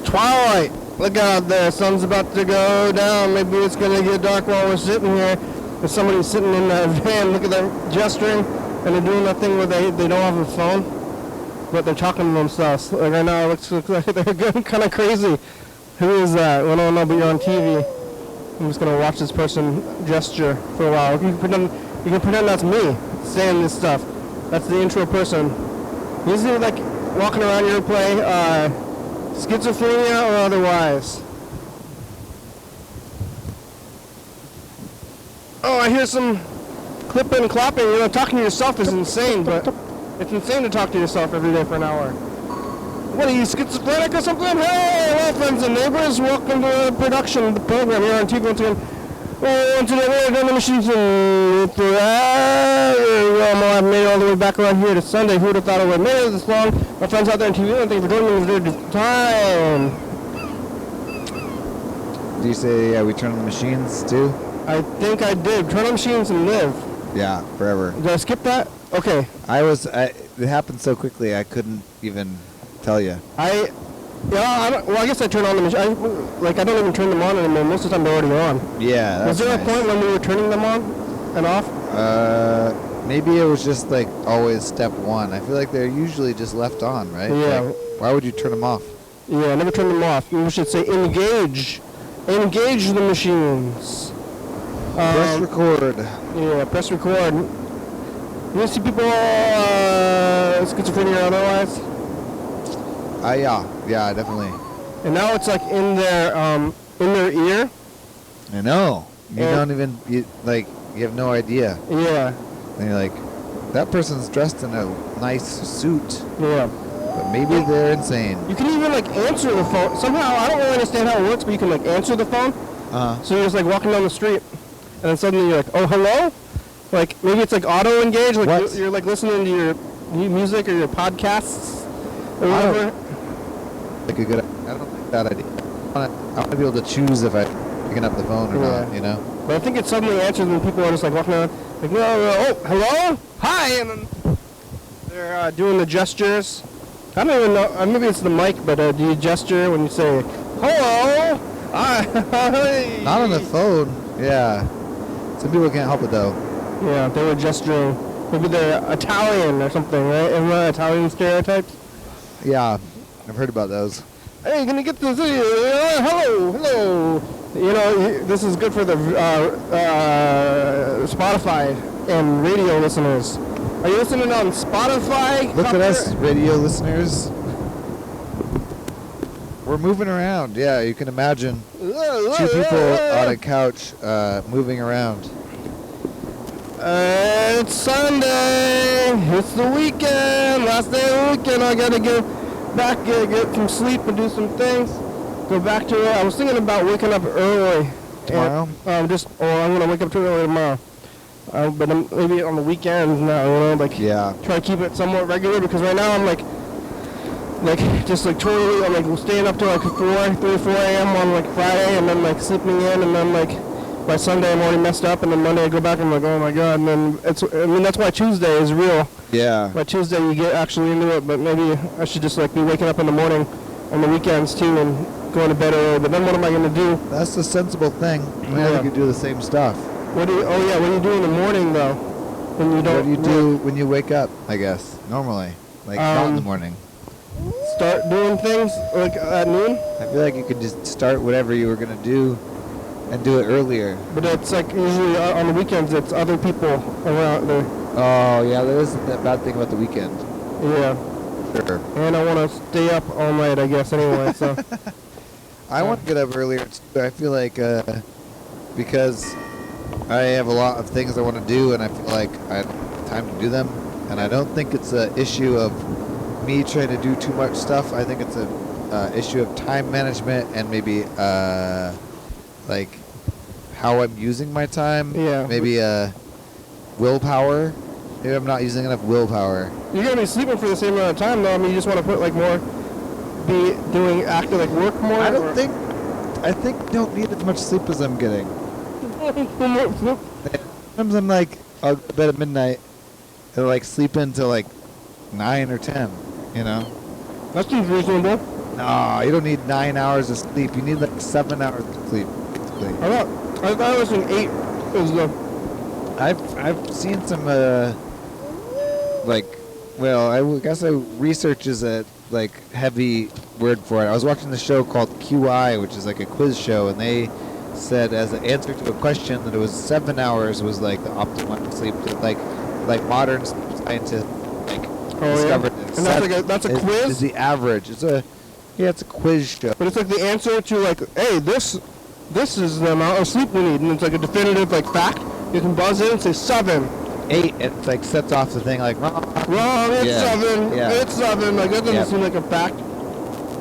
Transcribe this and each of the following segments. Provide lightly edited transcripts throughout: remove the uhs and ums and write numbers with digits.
twilight. Look out there. Sun's about to go down. Maybe it's going to get dark while we're sitting here. There's somebody sitting in that van. Look at them gesturing. And they're doing that thing where they don't have a phone, but they're talking to themselves. Like right now, it looks like they're going kind of crazy. Who is that? I don't know, but you're on TV. I'm just going to watch this person gesture for a while. You can pretend that's me saying this stuff. That's the intro person. He's like walking around your play, schizophrenia or otherwise. Oh, I hear some clipping and clapping. You know, talking to yourself is insane, but it's insane to talk to yourself every day for an hour. What, are you schizophrenic or something? Hey, hello, friends and neighbors. Welcome to the production of the program here on TV once again. Today we're going to machines and I've made it all the way back around here to Sunday. Who would have thought I would have made it this long? My friends out there on TV, thank you for joining me this time. Do you say we turn on the machines too? I think I did. Turn on machines and live. Yeah, forever. Did I skip that? Okay. It happened so quickly I couldn't even tell you. I guess I turn on the machine. I don't even turn them on anymore. Most of the time they're already on. Yeah, that's Was there nice. a point when we were turning them on and off? Maybe it was just like always step one. I feel like they're usually just left on, right? Yeah. Like, why would you turn them off? Yeah, I never turn them off. We should say engage. Engage the machines. Press record. Yeah, press record. You see people schizophrenia or otherwise? Yeah, definitely. And now it's like in their ear. I know. You have no idea. Yeah. And you're like, that person's dressed in a nice suit. Yeah. But maybe they're insane. You can even like answer the phone. Somehow, I don't really understand how it works, but you can like answer the phone. So you're just like walking down the street, and then suddenly you're like, oh, hello? Like maybe it's like auto engage, like you're like listening to your music or your podcasts or whatever. I don't think that idea. I want to be able to choose if I'm picking up the phone or not, you know? But I think it suddenly answers when people are just like walking around, like, oh, hello? Hi! And then they're doing the gestures. I don't even know, maybe it's the mic, but do you gesture when you say, hello? Hi! Not on the phone, yeah. Some people can't help it though. Yeah, they were gesturing. Maybe they're Italian or something, right? Isn't that Italian stereotypes? Yeah, I've heard about those. Hey, can you get this? Hello. You know, this is good for the Spotify and radio listeners. Are you listening on Spotify? Look at us, radio listeners. We're moving around. Yeah, you can imagine two people on a couch moving around. It's Sunday. It's the weekend. Last day of the weekend. I gotta get back, get some sleep and do some things. Go back to it. I was thinking about waking up early Tomorrow? I'm gonna wake up too early tomorrow. But maybe on the weekends now, you know, like try to keep it somewhat regular because right now I'm like totally, I'm like staying up till like 4 a.m. on like Friday and then like sleeping in and then like by Sunday I'm already messed up and then Monday I go back and I'm like, oh my god, and then that's why Tuesday is real. Yeah. By Tuesday you get actually into it, but maybe I should just like be waking up in the morning on the weekends too and going to bed early, but then what am I going to do? That's the sensible thing. I could do the same stuff. What do you do in the morning though? When you don't. What do you do when you wake up, I guess, normally? Like not in the morning. Start doing things like at noon? I feel like you could just start whatever you were going to do and do it earlier. But it's like usually on the weekends it's other people around there. Oh, yeah, that is that bad thing about the weekend. Yeah. Sure. And I want to stay up all night, I guess, anyway, so. I want to get up earlier, too. I feel like because I have a lot of things I want to do, and I feel like I have time to do them. And I don't think it's an issue of me trying to do too much stuff. I think it's an issue of time management and maybe like how I'm using my time. Yeah. Maybe willpower. Maybe I'm not using enough willpower. You're going to be sleeping for the same amount of time, though. I mean, you just want to put like more, be doing active like work more? I think I don't need as much sleep as I'm getting. Sometimes I'm like, I'll go to bed at midnight and like sleep until like 9 or 10, you know? That seems reasonable. No, you don't need 9 hours of sleep. You need like 7 hours of sleep. Basically. I thought I was in 8 was the... I've seen some like, well, I guess research is a like heavy word for it. I was watching the show called QI, which is like a quiz show, and they said as an answer to a question that it was 7 hours was like the optimal sleep. Like modern scientists like discovered this. And that's a quiz? Is the average. It's a quiz show. But it's like the answer to like, hey, this is the amount of sleep we need, and it's like a definitive like fact. You can buzz in and say 7. 8, it like sets off the thing like wrong. It's 7. Yeah. It's 7. Like that doesn't seem like a fact.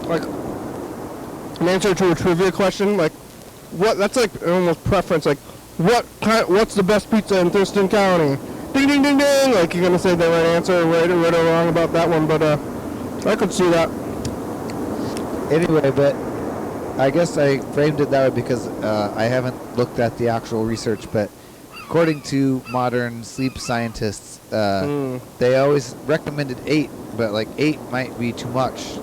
Like an answer to a trivia question, like what? That's like almost preference. Like what's the best pizza in Thurston County? Ding ding ding ding. Like you're gonna say the right answer, right or wrong about that one. But I could see that. Anyway, but I guess I framed it that way because I haven't looked at the actual research, but according to modern sleep scientists, they always recommended 8, but like 8 might be too much.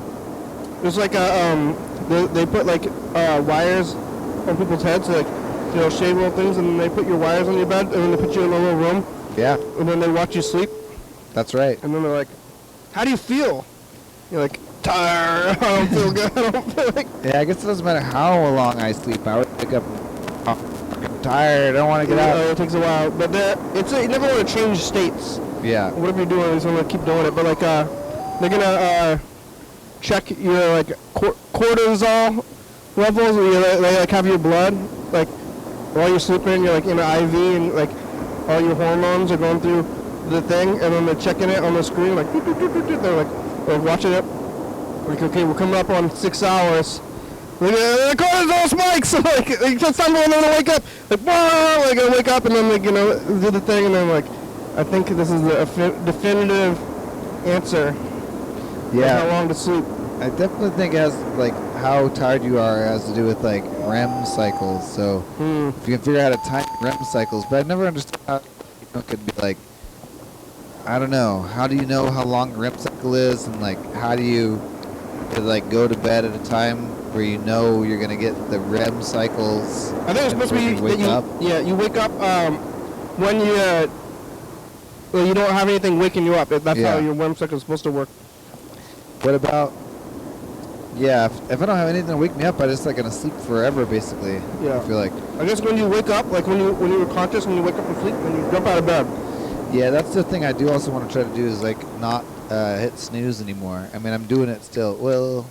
There's like they put like wires on people's heads, like shave little things, and then they put your wires on your bed, and then they put you in a little room. Yeah. And then they watch you sleep. That's right. And then they're like, "How do you feel?" You're like, "Tired. I don't feel good. I don't feel like." Yeah, I guess it doesn't matter how long I sleep. I would wake up. I'm tired. I don't want to get out. It takes a while, but you never want to change states. Yeah. Whatever you're doing, you just want to keep doing it. But like, they're gonna check your like cortisol levels. They like have your blood like while you're sleeping. You're like in an IV, and like all your hormones are going through the thing, and then they're checking it on the screen. Like they're like watching it. Like, okay, we're coming up on 6 hours. The cortisol spikes. Like it's time for them to wake up. Like whoa, like I wake up and then like do the thing, and then like I think this is the definitive answer. Yeah. How long to sleep? I definitely think it has like how tired you are has to do with like REM cycles. So if you can figure out how to time REM cycles, but I never understood how it could be like. I don't know. How do you know how long a REM cycle is, and like how do you like go to bed at a time where you know you're gonna get the REM cycles? I think it's supposed to be wake up. Yeah, you wake up when you don't have anything waking you up. That's how your REM cycle is supposed to work. What about? Yeah, if I don't have anything to wake me up, I just like gonna sleep forever, basically. Yeah. I feel like. I guess when you wake up, like when you're conscious, when you wake up from sleep, when you jump out of bed. Yeah, that's the thing I do also want to try to do is like not hit snooze anymore. I mean, I'm doing it still. Well,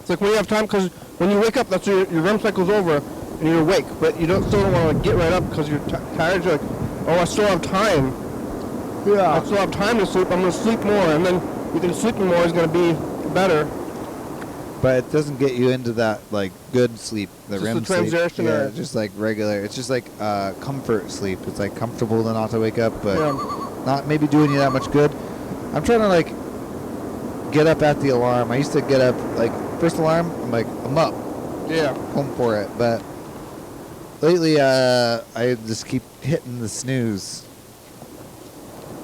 it's like when you have time, because when you wake up, that's your REM cycle's over, and you're awake, but you still don't want to like, get right up because you're tired. You're like, oh, I still have time. Yeah. I still have time to sleep. I'm going to sleep more, and then you think sleeping more is going to be better. But it doesn't get you into that like good sleep, the REM sleep. Yeah, just like regular. It's just like comfort sleep. It's like comfortable not to wake up, but not maybe doing you that much good. I'm trying to like get up at the alarm. I used to get up like first alarm. I'm like I'm up. Yeah. Home for it. But lately, I just keep hitting the snooze.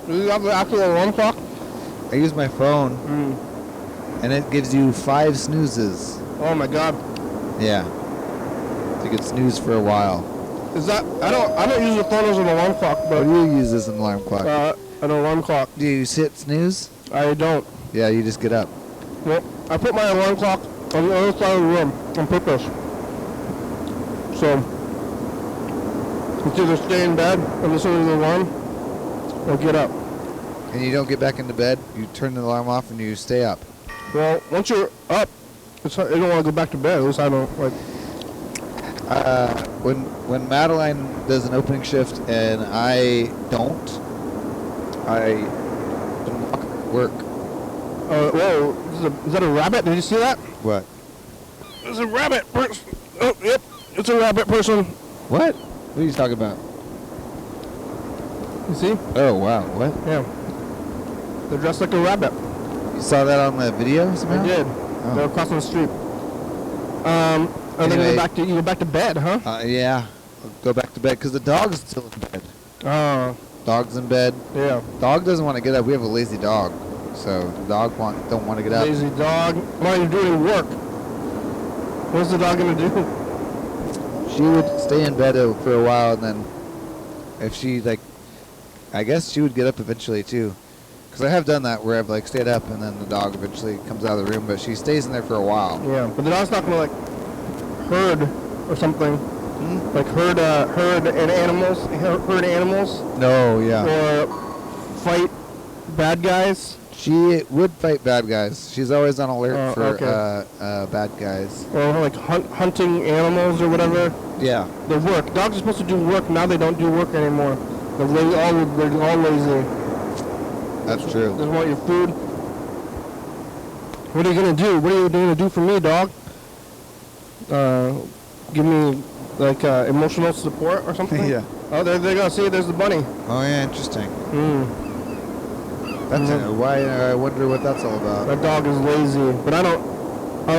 Do you have the actual alarm clock? I use my phone. And it gives you 5 snoozes. Oh my god. Yeah. So you can snooze for a while. Is that I don't use the phone as an alarm clock, but what do you use as an alarm clock? An alarm clock. Do you hit snooze? I don't. Yeah, you just get up. Well, I put my alarm clock on the other side of the room on purpose. So it's either stay in bed and listen to the alarm or get up. And you don't get back into bed, you turn the alarm off and you stay up. Well, once you're up, you don't want to go back to bed. At least I don't like. When Madeline does an opening shift and I don't, I walk to work. Whoa! Is that a rabbit? Did you see that? What? It's a rabbit person. Oh, yep. It's a rabbit person. What? What are you talking about? You see? Oh wow! What? Yeah. They're dressed like a rabbit. You saw that on the video somehow? I did. Oh. They're across the street. And anyway, then you go back to bed, huh? Yeah. I'll go back to bed because the dog's still in bed. Oh. Dog's in bed. Yeah. Dog doesn't want to get up. We have a lazy dog, so the dog don't want to get up. Lazy dog. Why are you doing work? What's the dog gonna do? She would stay in bed for a while, and then if she like, I guess she would get up eventually too. Because I have done that where I've like stayed up and then the dog eventually comes out of the room, but she stays in there for a while. Yeah, but the dog's not gonna like herd or something. Like herd animals. No, yeah. Or fight bad guys. She would fight bad guys. She's always on alert for okay. bad guys. Or like hunting animals or whatever. Yeah. The work. Dogs are supposed to do work. Now they don't do work anymore. They're all lazy. That's true. They just want your food. What are you gonna do? What are you gonna do for me, dog? Give me like emotional support or something? Yeah. Oh, there they go. See, there's the bunny. Oh yeah, interesting. That's why I wonder what that's all about. That dog is lazy, but I don't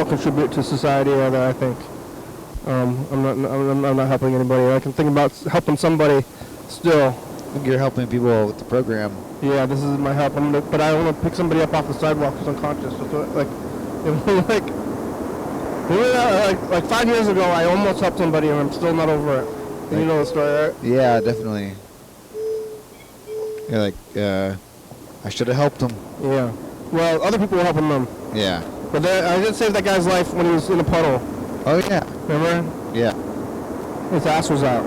contribute to society either. I think I'm not helping anybody. I can think about helping somebody still. I think you're helping people with the program. Yeah, this is my help. But I want to pick somebody up off the sidewalk who's unconscious. So like 5 years ago, I almost helped somebody, and I'm still not over it. You know the story, right? Yeah, definitely. You're like, I should have helped him. Yeah. Well, other people were helping them. Yeah. But I did save that guy's life when he was in a puddle. Oh yeah. Remember? Yeah. His ass was out.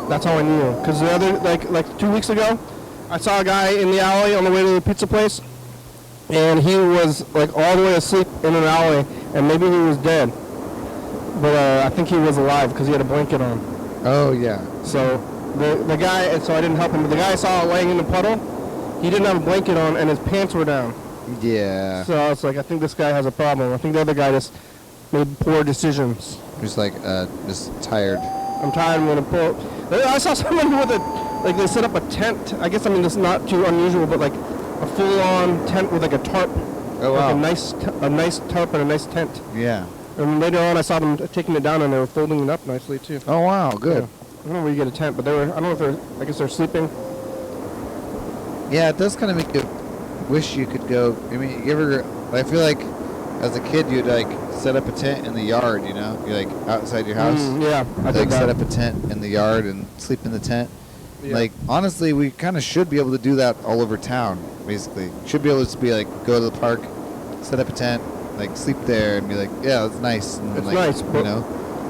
That's how I knew. Because the other, like 2 weeks ago, I saw a guy in the alley on the way to the pizza place, and he was like all the way asleep in an alley, and maybe he was dead. But I think he was alive because he had a blanket on. Oh yeah. So the guy, and so I didn't help him. But the guy I saw laying in the puddle, he didn't have a blanket on, and his pants were down. Yeah. So I was like, I think this guy has a problem. I think the other guy just made poor decisions. Just like, just tired. I'm tired. I'm gonna pull. I saw someone with they set up a tent. I guess this is not too unusual, but like a full-on tent with like a tarp. Oh wow. Like a nice tarp and a nice tent. Yeah. And later on, I saw them taking it down, and they were folding it up nicely too. Oh wow, good. Yeah. I don't know where you get a tent, but they were. I don't know if they're. I guess they're sleeping. Yeah, it does kind of make you wish you could go. I mean, you ever? I feel like as a kid, you'd like set up a tent in the yard. You know, you like outside your house. Yeah, I did like that. set up a tent in the yard and sleep in the tent. Yeah. Like honestly, we kind of should be able to do that all over town. Basically, should be able to just be like go to the park, set up a tent, like sleep there, and be like, yeah, that's nice. And It's like, nice, but you know.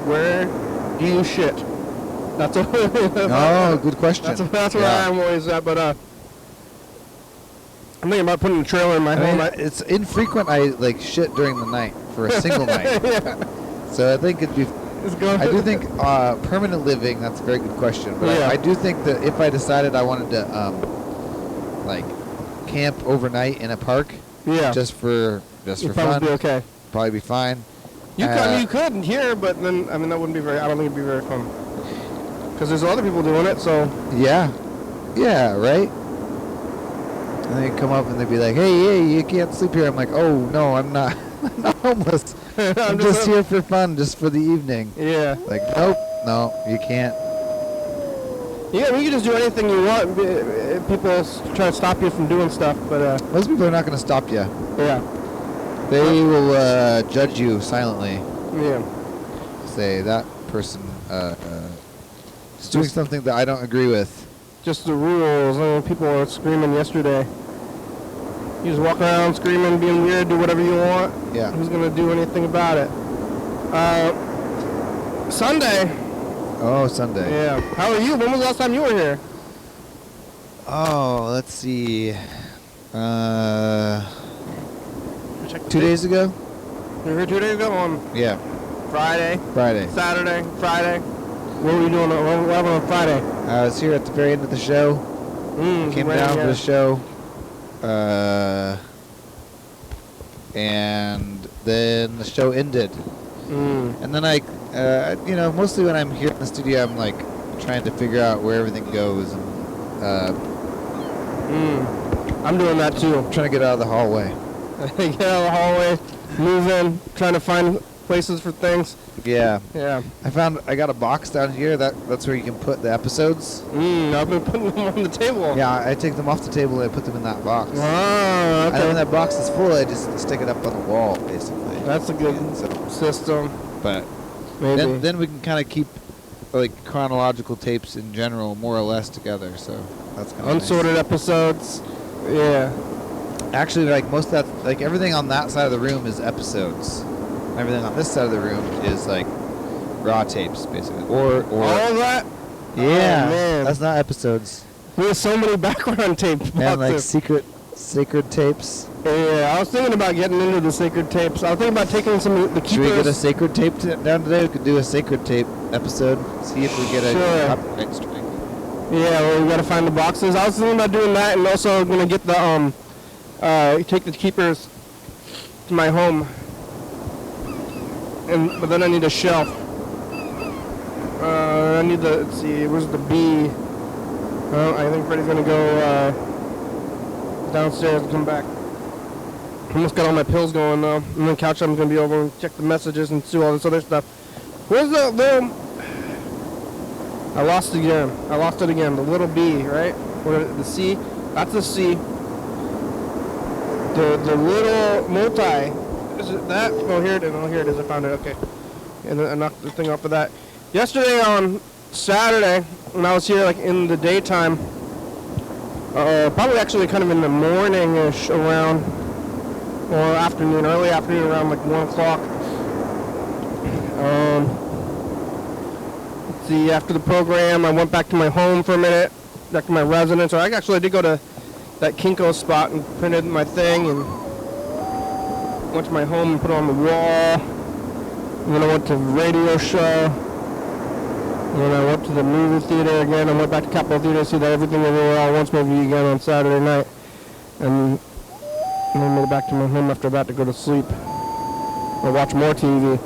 where do you shit? That's a Oh, good question. That's where I am always at. But I'm thinking about putting a trailer in my home. It's infrequent. I like shit during the night for a single night. Yeah. So I think it'd be. I do think permanent living. That's a very good question. But Yeah. I do think that if I decided I wanted to like camp overnight in a park, Yeah. just for It'd fun, probably be okay. probably be fine. You could here, but then that wouldn't be very. I don't think it'd be very fun. Because there's other people doing it, so. Yeah, right. And they come up and they'd be like, "Hey, you can't sleep here." I'm like, "Oh no, I'm not. I'm not homeless. I'm just here for fun, just for the evening." Yeah. Like, nope, no, you can't. Yeah, you can just do anything you want. People try to stop you from doing stuff, but Most people are not going to stop you. yeah. They will judge you silently. Yeah. Say that person is doing something that I don't agree with. Just the rules. People were screaming yesterday. You just walk around screaming, being weird, do whatever you want. Yeah. Who's going to do anything about it? Sunday. Oh, Sunday. Yeah. How are you? When was the last time you were here? Oh, let's see. 2 2 days ago? You were here 2 days ago on Yeah. Friday, Friday. Saturday, Friday. What were you doing? What happened on Friday? I was here at the very end of the show. Came down for the show. And then the show ended. And then mostly when I'm here in the studio, I'm like trying to figure out where everything goes. And I'm doing that too. trying to get out of the hallway. Get out of the hallway, move in, trying to find places for things. Yeah. Yeah. I got a box down here. That's where you can put the episodes. I've been putting them on the table. Yeah, I take them off the table and I put them in that box. Oh, okay. And when that box is full, I just stick it up on the wall, basically. That's a good system. But Maybe. then we can kind of keep like chronological tapes in general more or less together. So that's kind of Unsorted episodes. Yeah. Actually, like most of that, like everything on that side of the room is episodes. Everything on this side of the room is like raw tapes, basically. Or all of that. yeah, Oh, man. that's not episodes. We have so many background tape boxes. And like sacred tapes. Yeah, I was thinking about getting into the sacred tapes. I was thinking about taking some of the keepers. Should we get a sacred tape down today? We could do a sacred tape episode. See if we get a copyright strike. Yeah, well, we gotta find the boxes. I was thinking about doing that, and also gonna get the take the keepers to my home. But then I need a shelf. I need the. Let's see, where's the B? I think Freddie's gonna go downstairs and come back. Almost got all my pills going though. And then couch I'm gonna be over and check the messages and do all this other stuff. Where's the I lost it again. The little B, right? Or the C. That's the C. The little multi. Is it that? Oh, here it is. I found it. Okay. And then I knocked the thing off of that. Yesterday on Saturday, when I was here like in the daytime, probably actually kind of in the morning-ish around, or afternoon, early afternoon around like 1 o'clock. Let's see, after the program, I went back to my home for a minute, back to my residence. Or I did go to that Kinko spot and printed my thing and went to my home and put it on the wall. And then I went to the radio show. And then I went to the movie theater again. I went back to Capitol Theater to see that Everything Everywhere All at Once movie again on Saturday night. And then I made it back to my home after that to go to sleep. Or watch more TV.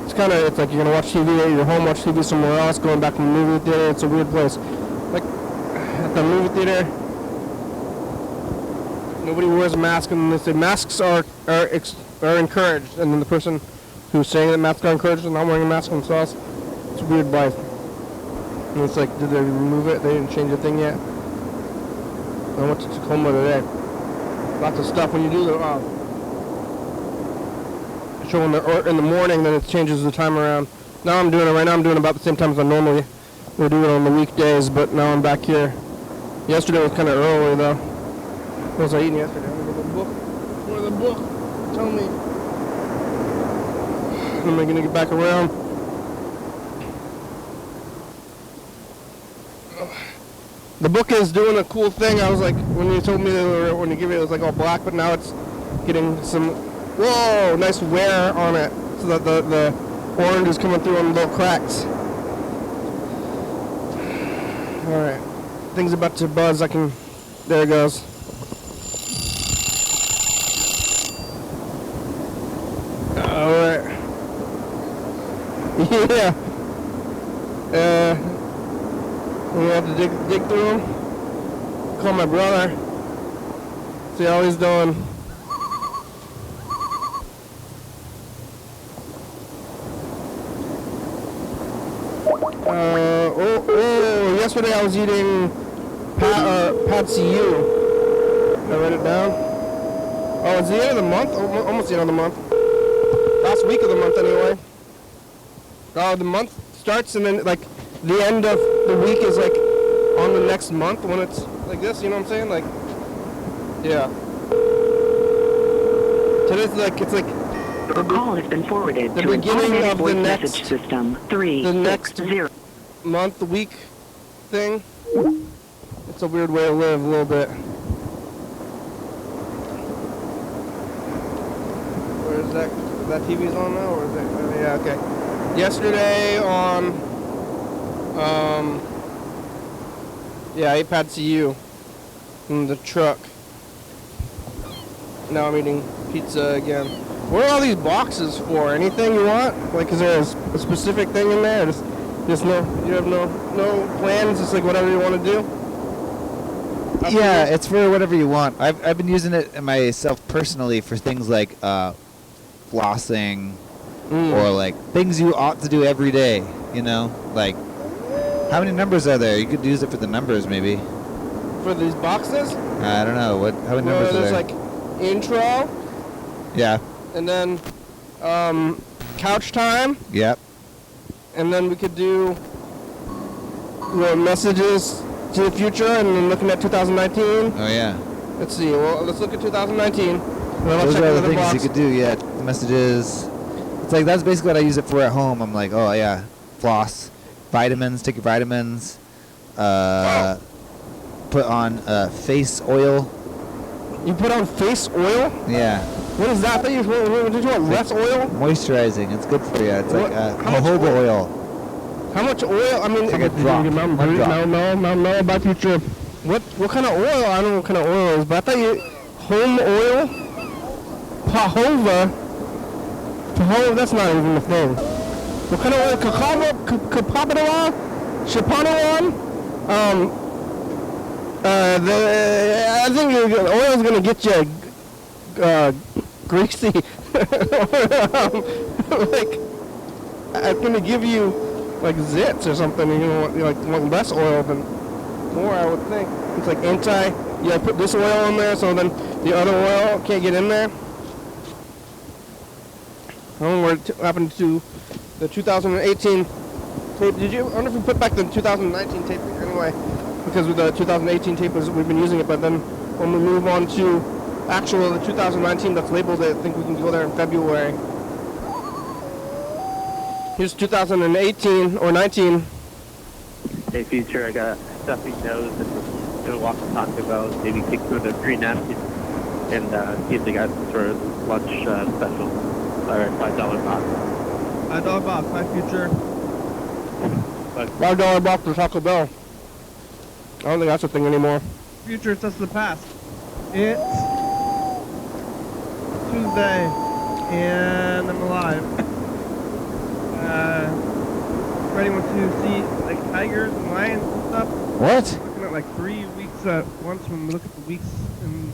It's like you're going to watch TV at your home, watch TV somewhere else, going back to the movie theater. It's a weird place. Like, at the movie theater, nobody wears a mask, and they say masks are encouraged. And then the person who's saying that masks are encouraged is not wearing a mask themselves. It's a weird life. And it's like, did they remove it? They didn't change the thing yet. I went to Tacoma today. Lots of stuff when you do the show in the morning, then it changes the time around. Now I'm doing it right now. I'm doing it about the same time as I normally would do it on the weekdays, but now I'm back here. Yesterday was kind of early though. What was I eating yesterday? Where's the book? Tell me. When am I gonna get back around? The book is doing a cool thing. I was like, when you told me when you give it was like all black, but now it's getting some, whoa, nice wear on it, so that the orange is coming through on little cracks. All right, thing's about to buzz. There it goes. All right. Yeah. We have to dig through them. Call my brother. See how he's doing. Yesterday I was eating Pad CU. Did I write it down? Oh, it's the end of the month? Almost the end of the month. Last week of the month anyway. Oh, the month starts and then like the end of the week is like on the next month when it's like this, you know what I'm saying? Like, yeah. Today's like, it's like the call has been forwarded the to an beginning automated of voice the message next system. the next 360. month, week thing. It's a weird way to live a little bit. Where is that? That TV's on now, or is it? Yeah, okay. Yesterday on, I ate Pad CU in the truck. Now I'm eating pizza again. What are all these boxes for? Anything you want? Like, is there a specific thing in there? Just no. You have no plans. Just like whatever you want to do. Yeah, it's for whatever you want. I've been using it myself personally for things like flossing or like things you ought to do every day. You know, like how many numbers are there? You could use it for the numbers maybe. For these boxes? I don't know. How many numbers are there? There's like intro. Yeah. And then couch time, Yep. and then we could do messages to the future, and then looking at 2019. Oh yeah. Let's see. Well, let's look at 2019. And then I'll Those check are the the other things box. you could do. Yeah, messages. It's like that's basically what I use it for at home. I'm like, oh yeah, floss, vitamins. Take your vitamins. Put on face oil. You put on face oil? Yeah. What is that? Did you want less oil? Moisturizing. It's good for you. It's like how much jojoba oil. How much oil? I mean, Take a drop. One drop. No, by future. What kind of oil? I don't know what kind of oil it is, but I thought you home oil, Pahova, that's not even a thing. What kind of oil? Kapapadawa, Shapanawan. I think oil is gonna get you greasy. Like, it's gonna give you like zits or something. You know, like want less oil than more, I would think. It's like yeah, put this oil in there so then the other oil can't get in there. I don't know what happened to the 2018 tape. I wonder if we put back the 2019 tape anyway, because with the 2018 tape we've been using it, but then when we move on to the 2019 that's labeled, I think we can go there in February. Here's 2018 or 19. Hey, future, I got stuffy nose and gonna walk and talk about maybe kick through the green napkin and see if they got some sort of lunch special. All right, $5 box. $5 box, my future. $5 box for Taco Bell. I don't think that's a thing anymore. Future, it's us of the past. It's Tuesday, and I'm alive. For anyone to see like tigers and lions and stuff. What? We're looking at like 3 weeks at once when we look at the weeks in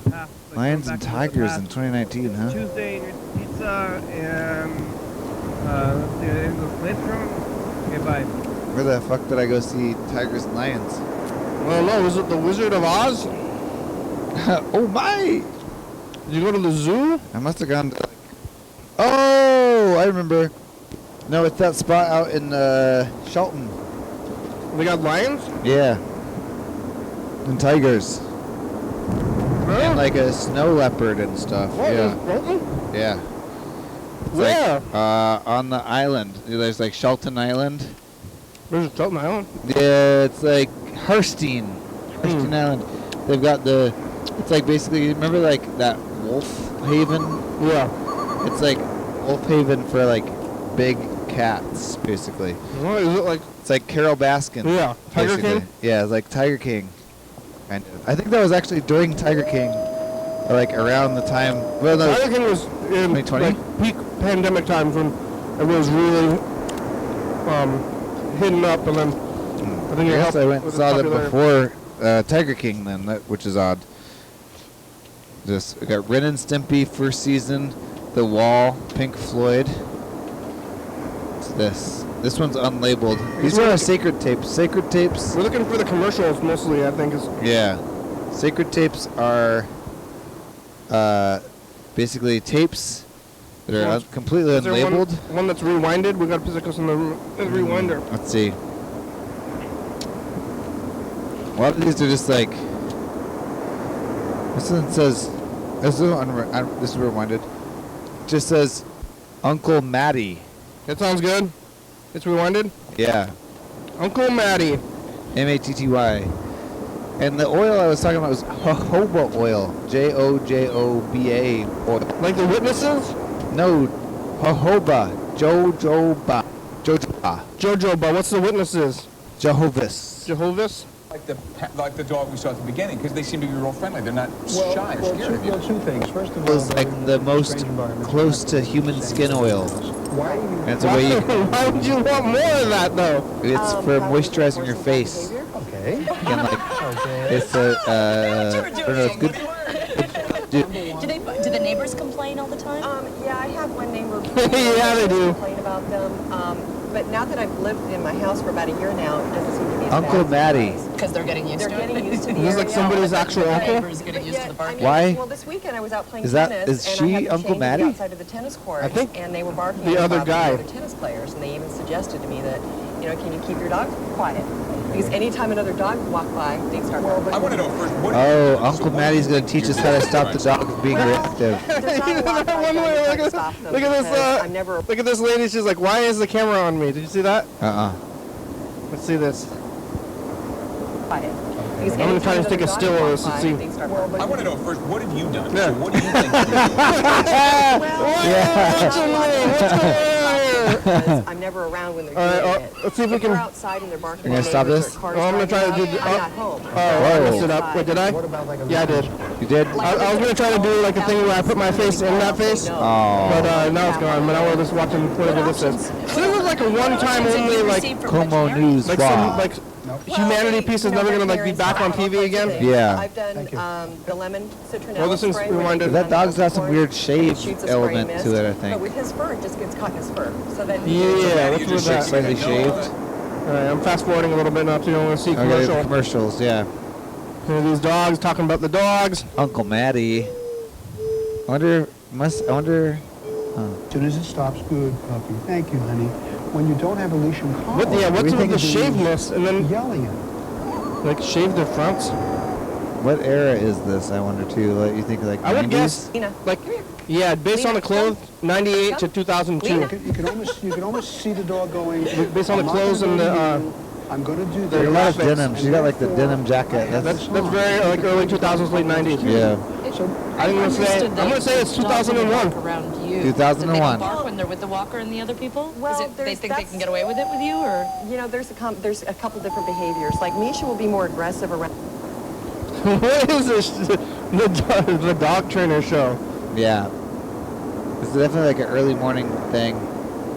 the past. Like Lions going and back to the tigers past. in 2019, huh? Tuesday and your pizza and let's see, anything else late from? Okay, bye. Where the fuck did I go see tigers and lions? I don't know. Was it the Wizard of Oz? Oh my! Did you go to the zoo? I must have gone to like... Oh, I remember. No, it's that spot out in Shelton. They got lions? Yeah. And tigers. Huh? And like a snow leopard and stuff. What? Yeah. Shelton? Yeah. It's Where? like, on the island. There's like Shelton Island. Where's Shelton Island? Yeah, it's like Hurston Island. They've got it's like basically, remember like that wolf haven? Yeah. It's like wolf haven for like big cats, basically. What is it like? It's like Carol Baskin. Yeah. Tiger basically. King? Yeah, it's like Tiger King. Kind of. I think that was actually during Tiger King, or like around the time. Well, no. Tiger King was in 2020? like peak pandemic times when it was really hidden up, and then I think it Yes, helped I went and with saw its them popularity. before Tiger King then, which is odd. Just we got Ren and Stimpy first season, The Wall, Pink Floyd. What's this? This one's unlabeled. These are our sacred tapes. Sacred tapes. We're looking for the commercials mostly, I think. Yeah. Sacred tapes are basically tapes that are completely Is there unlabeled. one that's rewinded? We got to put this in the rewinder. Let's see. A lot of these are just like. This one says. This is rewinded. It just says Uncle Matty. That sounds good. It's rewinded. Yeah. Uncle Matty. Matty. And the oil I was talking about was jojoba oil. Jojoba oil. Like the witnesses? No, jojoba. Jojoba. Jojoba. What's the witnesses? Jehovah's. Jehovah's? Like the dog we saw at the beginning, because they seem to be real friendly. They're not shy or scared of you. Two things. First of It all, was like the most close to human skin oil. why do you And it's a way you Why would you want more of that, though? it's for moisturizing your face. Okay. And like Okay. it's a I don't know, it's good. Do the neighbors complain all the time? Yeah, I have one neighbor. Yeah, they do. Complain about them. but now that I've lived in my house for about a year now, it doesn't seem to be as Uncle bad. Maddie. Because they're getting used They're to it. getting used to the Is this area. like somebody's actual uncle? Neighbors getting But used to yet, the barking. Why? Well, this weekend I was out playing Is that- tennis, is and she I had to Uncle change Maddie? outside of the tennis court, I think and they were barking the at other Bob guy. and the other tennis players, and they even suggested to me that, you know, can you keep your dog quiet? Because anytime another dog walked by, they'd start barking. I want to know first, what Oh, so Uncle what Maddie's do you going to teach us do? how to stop the dog from being reactive. There's not a lot that I've done to try to stop them, look at this. because I'm never Look at this lady. She's like, "Why is the camera on me?" Did you see that? Let's see this. quiet. Because I'm gonna try to anytime take a another still dog of walks this and by, see. they'd start barking. I want to know first, what have you done? Yeah. So what do you think? What's going on here? I'm never around when they're All right, doing it. let's see if we If we're can. outside and they're barking. You're gonna at stop neighbors this? or cars Oh, I'm gonna try to driving do by, the- I'm not home. Oh, I messed it up. Wait, did I? Yeah, I did. You did? I was gonna try to do like a thing where I put my face in that face, Oh. but now it's gone. But now we're just watching whatever this is. So this was like a one-time only, like Como News some Bob. like humanity piece is never gonna like be back on TV again. Yeah. I've done the lemon citronella Well, this is spray. where reminded- you That dog's got some popcorn, weird and it shade shoots a spray element mist, to it, I But think. with his fur, it just gets caught in his fur. So then Yeah, what's You with just that? Slightly shaved. All right, I'm fast forwarding a little bit now too. I want to see Okay, commercial. commercials, yeah. And these dogs talking about the dogs. Uncle Maddie. I wonder. As soon as it stops, good puppy. Thank you, honey. When you don't have a leash and collar, What's with the everything is shaveness and then yelling at like shave their fronts? What era is this? I wonder too. Like, you think like I would 90s? guess like yeah, based on the clothes, 98 to 2002. you. You can almost see the dog going. Based on the "I'm not clothes gonna and go the to you. I'm going to do There's a this. lot of graphics. denim. She's got like the denim jacket. That's very like early 2000s, late 90s. Yeah. I'm gonna say it's 2001. Around you. 2001. Do they bark when they're with the walker and the other people? Well, Is it, they there's- think they that's- can get away with it with you, or? You know, there's a couple different behaviors. Like Misha will be more aggressive around. What is this? The dog trainer show. Yeah. It's definitely like an early morning thing.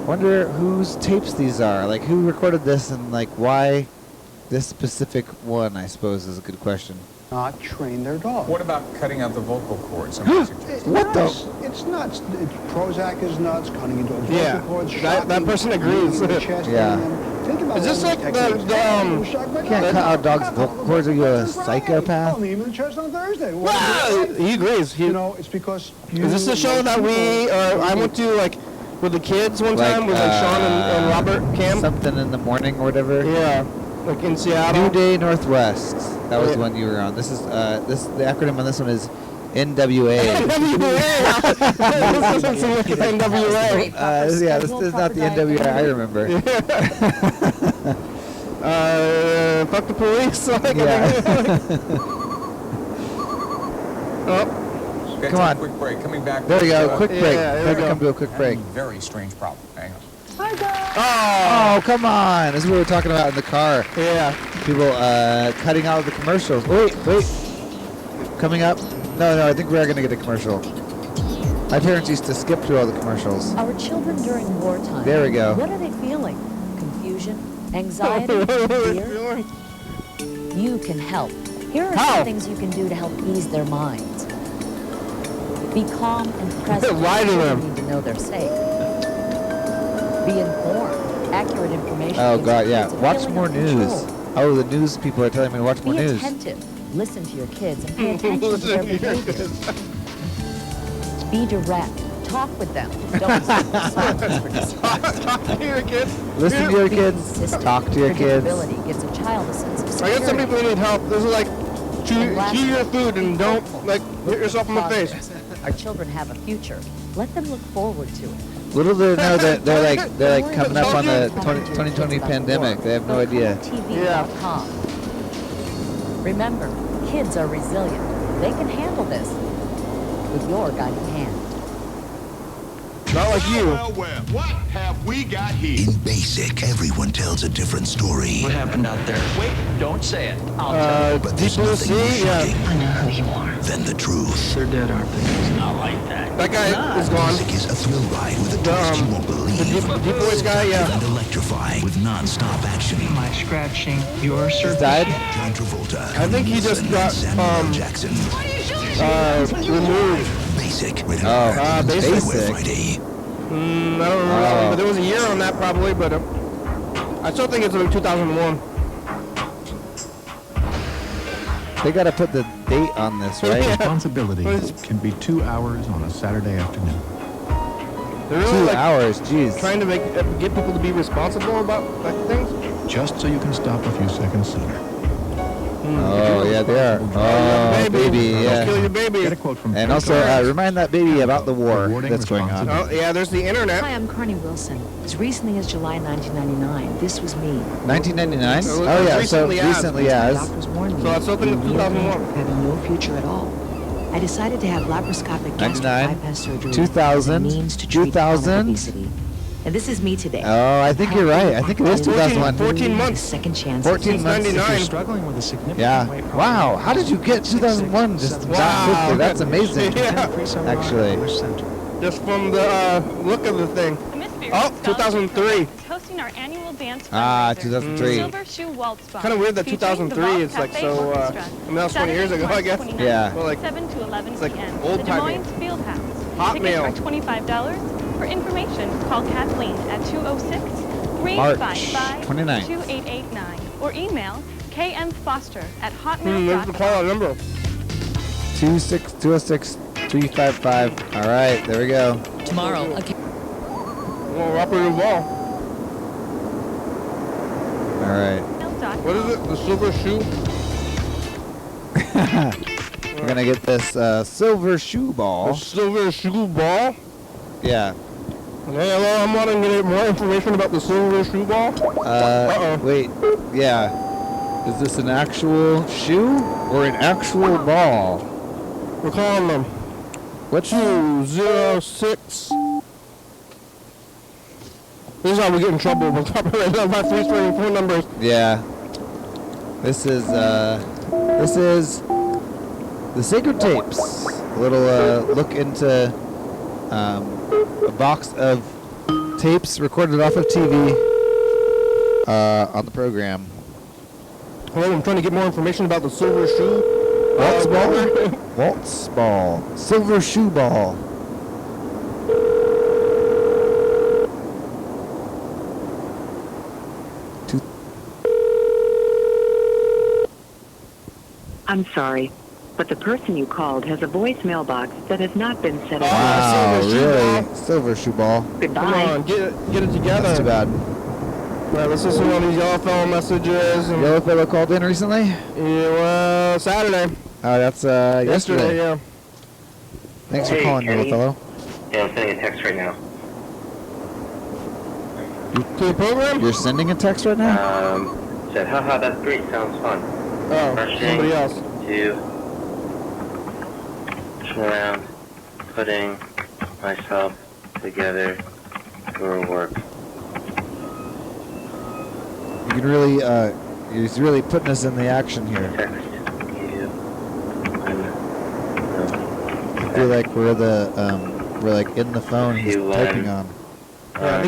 Wonder whose tapes these are. Like, who recorded this and like why this specific one, I suppose, is a good question. Not train their dog. What about cutting out the vocal cords? Somebody suggested. What the? It's nuts. Prozac is nuts. Cutting into dog's Yeah, vocal cords. that shocking, person agrees. kneeing the chest, Yeah. hitting them. Think about Is this all like these the techniques. Shock my You can't dog. cut out dogs' vocal cords. Are you a psychopath? Call me in the chest on Thursday. He agrees. You know, it's because you. Is this the show that I went to like with the kids one time with like Sean and Robert Cam? Something in the morning or whatever. Yeah, like in Seattle. New Day Northwest. That was Yeah. the one you were on. This is the acronym on this one is NWA. This doesn't seem like NWA. Yeah, this is not the NWA I remember. Fuck the police. Oh. Okay, Come take on. a quick break. Coming back. There we go. with, Quick break. Yeah, there we Never go. come to a quick break. Very strange problem. Hang on. Oh, come on. This is what we were talking about in the car. Yeah. People cutting out the commercials. Wait. Coming up? No, I think we are going to get a commercial. My parents used to skip through all the commercials. Our children during wartime. There we go. What are they feeling? Confusion? Anxiety? Fear? You can help. Here are How? some things you can do to help ease their minds. Be calm and present. Lie to Children them. need to know they're safe. Be informed. Accurate information. Oh, gives God, yeah. kids a Watch feeling more of news. control. Oh, the news people are telling me to watch more Be news. attentive. Listen to your kids and pay attention to their behavior. Be direct. Talk with them. Don't Talk to your kids. Listen to your kids. Talk to your kids. Predictability gives a child a sense of I security. guess some people need help. This is like chew your food and don't like hit yourself in the face. Our children have a future. Let them look forward to it. Little do they know that they're like coming up on the 2020 pandemic. They have no idea. TV.com. Remember, kids are resilient. They can handle this with your guiding hand. Not like you. Well, what have we got here? In Basic, everyone tells a different story. What happened out there? Wait, don't say it. I'll tell you. But there's nothing more shocking I know who you are. than the truth. They're dead, aren't they? It's not like that. That guy is gone. Basic is a thrill ride with a twist you won't believe. The deep voice guy, yeah. And electrifying with non-stop action. Am I scratching your surface? Died? John Travolta. I think he just got Samuel L. Jackson. removed. Basic. Rated Oh, R. Basic. Everywhere Friday. I don't remember, but there was a year on that probably. But I still think it's like 2001. They got to put the date on this, right? Responsibility can be 2 hours on a Saturday afternoon. They're really 2 hours, jeez. trying to get people to be responsible about like things. Just so you can stop a few seconds sooner. Oh, yeah, they are. Oh, baby, yeah. Kill your baby. Get a quote from And also, remind that baby about the war that's going on. Oh, yeah, there's the internet. Hi, I'm Carney Wilson. As recently as July 1999, this was me. 1999? So Oh, yeah, so recently recently My as. doctors warned me So it's open in the near 2001. of having no future at all. I decided to have laparoscopic gastric 99, bypass surgery 2000, as a means to treat 2000. obesity. And this is me today. Oh, I think you're right. I think it is 2001. 14 months. Second chance. 14 months. If you're 99. struggling with a significant Yeah. weight problem, Wow. How did you get 2001 just that quickly? That's amazing. Yeah. Actually. Just from the look of the thing. Oh, 2003. Hosting our annual dance Ah, fundraiser, 2003. Silver Shoe Waltz Bar, Kind of weird that featuring 2003 the is like Cafe so. Orchestra. I mean, that was 20 years ago, I guess. Saturday, Yeah. Well, like 7 to 11 it's like p.m. old The Des timey. Moines Fieldhouse. Hotmail. Tickets are $25. For information, call Kathleen at 206-355-2889 or email kmfoster@hotmail.com. There's the call number. 206-355. All right, there we go. Tomorrow, Well, Robert Duvall. All right. What is it? The silver shoe? We're going to get this silver shoe The ball. silver shoe ball? Yeah. Hey, hello, I'm wanting to get more information about the silver shoe ball. Uh-oh. Wait. Yeah. Is this an actual shoe or an actual ball? We're calling them. What 206. This is how we get in trouble. We're copyrighted on my free-spring phone numbers. Yeah. This is the Sacred Tapes. A little look into a box of tapes recorded off of TV on the program. Hello, I'm trying to get more information about the silver shoe. Waltz ball? Waltz ball. Silver shoe ball. I'm sorry, but the person you called has a voicemail box that has not been set up. Wow, really? Silver shoe ball. Goodbye. Come on, get it together. That's too bad. Right, let's listen to one of these yellow fellow messages. And Yellow fellow called in recently? Yeah, well, Saturday. Oh, that's yesterday. Yeah. Thanks for calling, Yellow fellow. Yeah, I'm sending a text right now. To the program? You're sending a text right now? Said, haha, that's great, sounds fun. Oh, Rushing somebody else. to rushing around, putting myself together for work. You can really, he's really putting us in the action here. Text you when I feel like we're like in the phone he's typing on. Yeah, I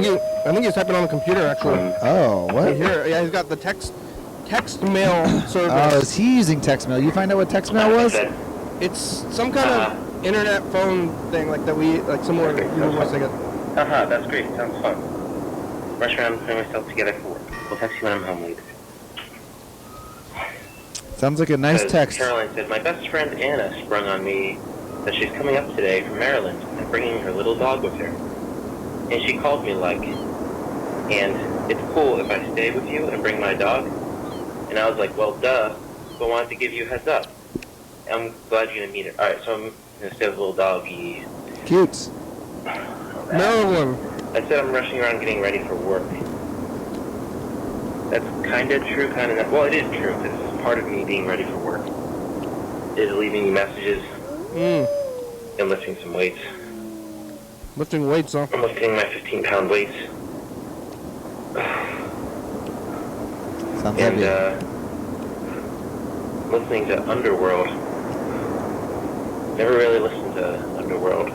think he's typing on the computer actually. Oh, what? Here, yeah, he's got the text mail service. Oh, is he using text mail? You find out what text mail was? It's some kind of internet phone thing like that similar to voice I get. Haha, that's great, sounds fun. Rush around, putting myself together for work. We'll text you when I'm home later. Sounds like a nice text. Caroline said, my best friend Anna sprung on me that she's coming up today from Maryland and bringing her little dog with her. And she called me and it's cool if I stay with you and bring my dog? And I was like, well, duh, but I wanted to give you a heads up. I'm glad you're going to meet her. Alright, so I'm going to stay with the little doggy. Cute. Maryland. I said I'm rushing around getting ready for work. That's kind of true, kind of not. Well, it is true, because it's part of me being ready for work. Is leaving you messages and lifting some weights. Lifting weights, huh? I'm lifting my 15-pound weights. Sounds and heavy. Listening to Underworld. Never really listened to Underworld. I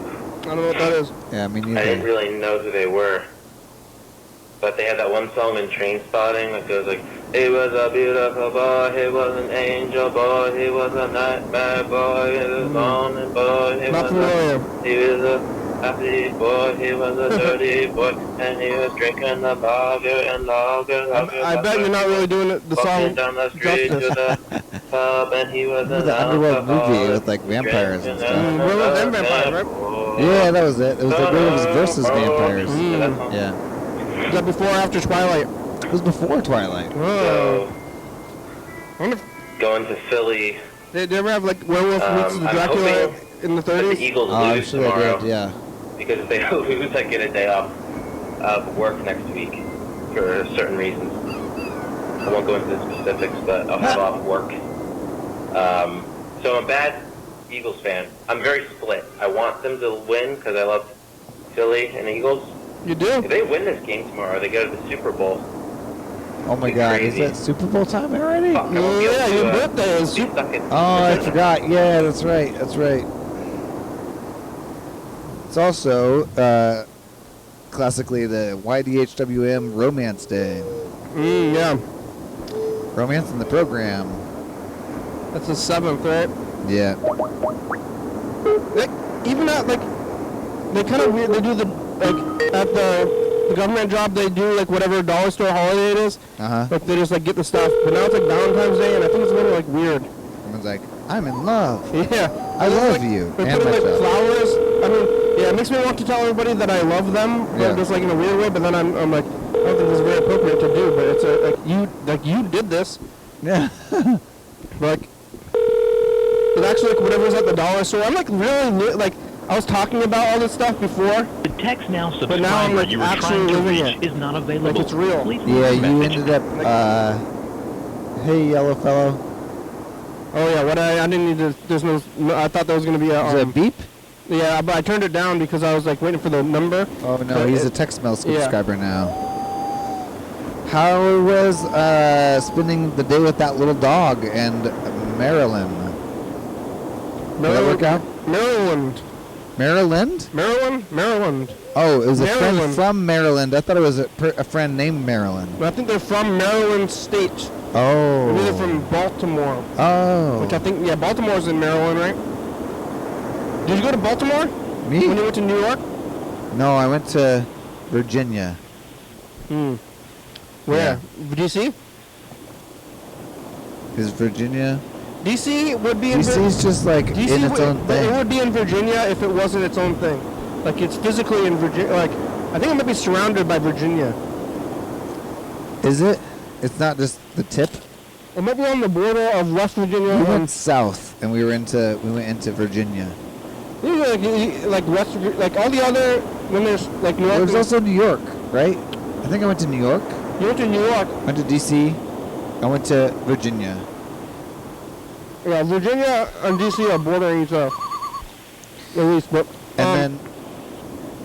don't know what that is. Yeah, me I didn't neither. really know who they were. But they had that one song in Train Spotting that goes like, he was a beautiful boy, he was an angel boy, he was a nightmare boy, he was a morning boy, he was a happy boy, he was a dirty boy, and he was drinking the lager and lager. I bet you're not really doing the song Walking down the street to the pub, and he was Remember the underworld movie with like vampires and stuff? Werewolves and vampires, right? Yeah, that was it. It was like werewolves versus vampires. Yeah. Is that before or after Twilight? It was before Twilight. Oh. I wonder if going to Philly. Did they ever have like werewolf meets the Dracula in the 30s? The Eagles I'm lose sure they tomorrow. did, yeah. Because if they lose, I get a day off of work next week for certain reasons. I won't go into the specifics, but I'll have off work. So I'm a bad Eagles fan. I'm very split. I want them to win because I love Philly and Eagles. You do? If they win this game tomorrow, they go to the Super Bowl. Oh my God, crazy. is that Super Bowl time already? Fuck, I won't be able Yeah, to, your birthday is be stuck in Oh, I forgot. Yeah, that's right. That's right. It's also classically the YDHWM Romance Day. Yeah. Romance in the program. That's the 7th, right? Yeah. Even at like, they kind of weird. They do the like at the government job. They do like whatever dollar store holiday it is. Like they just like get the stuff. But now it's like Valentine's Day, and I think it's a little like weird. Everyone's like, I'm in love. Yeah. I love you. They And put like myself. flowers. I mean, yeah, it makes me want to tell everybody that I love them, but Yeah. just like in a weird way. But then I'm like, I don't think this is very appropriate to do. But it's like you did this. Yeah. Like. But actually, like, whatever's at the dollar store, I'm like really like I was talking about all this stuff before. The text now But now I'm subscriber like you were actually trying to living reach it. is not available. Like it's real. Please leave Yeah, a you message. ended up, hey, yellow fellow. Oh yeah, what I didn't need to. There's no. I thought there was gonna be a. Is it a beep? Yeah, but I turned it down because I was like waiting for the number. Oh no, But he's a it- text mail yeah. subscriber now. How was spending the day with that little dog and Marilyn? Did that work out? Maryland. Maryland? Maryland. Oh, it was a friend Maryland. from Maryland. I thought it was a friend named Maryland. But I think they're from Maryland State. Oh. Maybe they're from Baltimore. Oh. Which I think, yeah, Baltimore's in Maryland, right? Did you go to Baltimore? Me? When you went to New York? No, I went to Virginia. Where? DC? Is Virginia? DC would be in DC's just like DC in its would, own thing. It would be in Virginia if it wasn't its own thing. Like it's physically in Virginia. Like I think it might be surrounded by Virginia. Is it? It's not just the tip. It might be on the border of West Virginia. We went south, and we went into Virginia. Like West, like all the other when there's like North. There's also New York, right? I think I went to New York. You went to New York. Went to DC. I went to Virginia. Yeah, Virginia and DC are bordering each other. At least, but. And then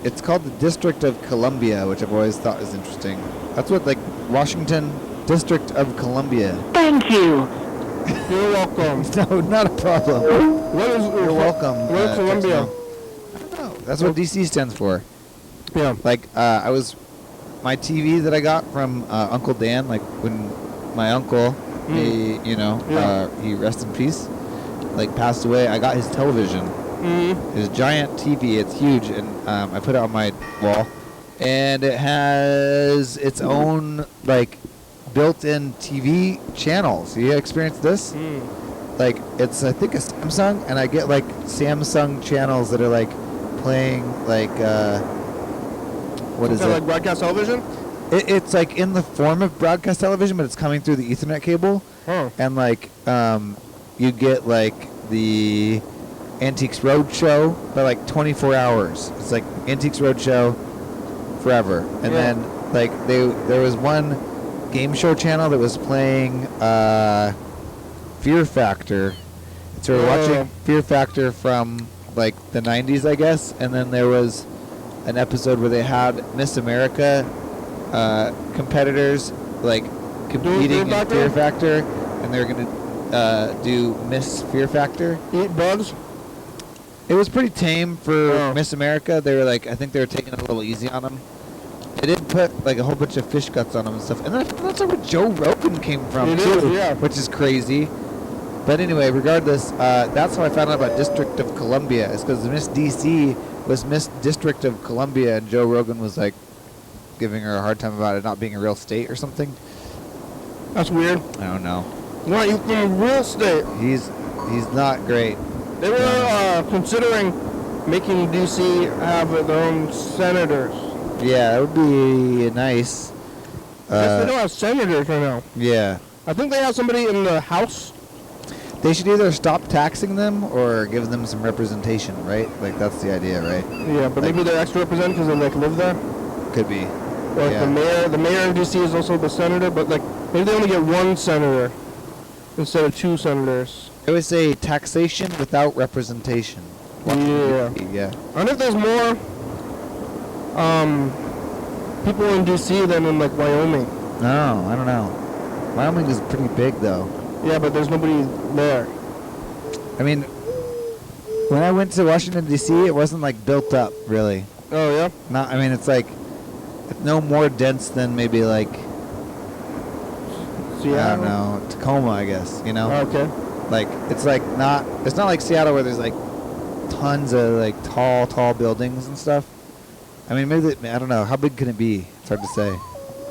it's called the District of Columbia, which I've always thought is interesting. That's what, like, Washington District of Columbia. Thank you. You're welcome. No, not a problem. What is? You're welcome. What is Columbia? I don't know. That's what DC stands for. Yeah. Like, I was, my TV that I got from Uncle Dan, like when my uncle, he, you know, he rest in peace, like passed away. I got his television. His giant TV. It's huge, and I put it on my wall, and it has its own like built-in TV channels. You experienced this? Like it's I think a Samsung, and I get like Samsung channels that are like playing like what is it? Like broadcast television? It's like in the form of broadcast television, but it's coming through the Ethernet cable. Oh. And like you get like the Antiques Roadshow for like 24 hours. It's like Antiques Roadshow forever. And then like there was one game show channel that was playing Fear Factor. So we're watching Fear Factor from like the 90s, I guess. And then there was an episode where they had Miss America competitors like competing in Fear Factor, and they're gonna do Miss Fear Factor. Eat bugs. It was pretty tame for Miss America. They were like, I think they were taking it a little easy on them. They did put like a whole bunch of fish guts on them and stuff. And that's like where Joe Rogan came from It too, is, yeah. which is crazy. But anyway, regardless, that's how I found out about District of Columbia. It's because Miss DC was Miss District of Columbia, and Joe Rogan was like giving her a hard time about it not being a real state or something. That's weird. I don't know. Why you from a real state? He's not great. They were considering making DC have their own senators. Yeah, that would be nice. I guess they don't have senators right now. Yeah. I think they have somebody in the House. They should either stop taxing them or give them some representation, right? Like, that's the idea, right? Yeah, but like, maybe they're extra represented because they like live there. Could be. Or like the mayor of DC is also the senator, but like maybe they only get one senator instead of 2 senators. I would say taxation without representation. Yeah. I wonder if there's more people in DC than in like Wyoming. No, I don't know. Wyoming is pretty big though. Yeah, but there's nobody there. I mean, when I went to Washington DC, it wasn't like built up really. Oh yeah. Not. I mean, it's like it's no more dense than maybe like Seattle? I don't know, Tacoma, I guess. You know. Okay. Like it's like not. It's not like Seattle where there's like tons of like tall buildings and stuff. I mean, maybe I don't know. How big can it be? It's hard to say.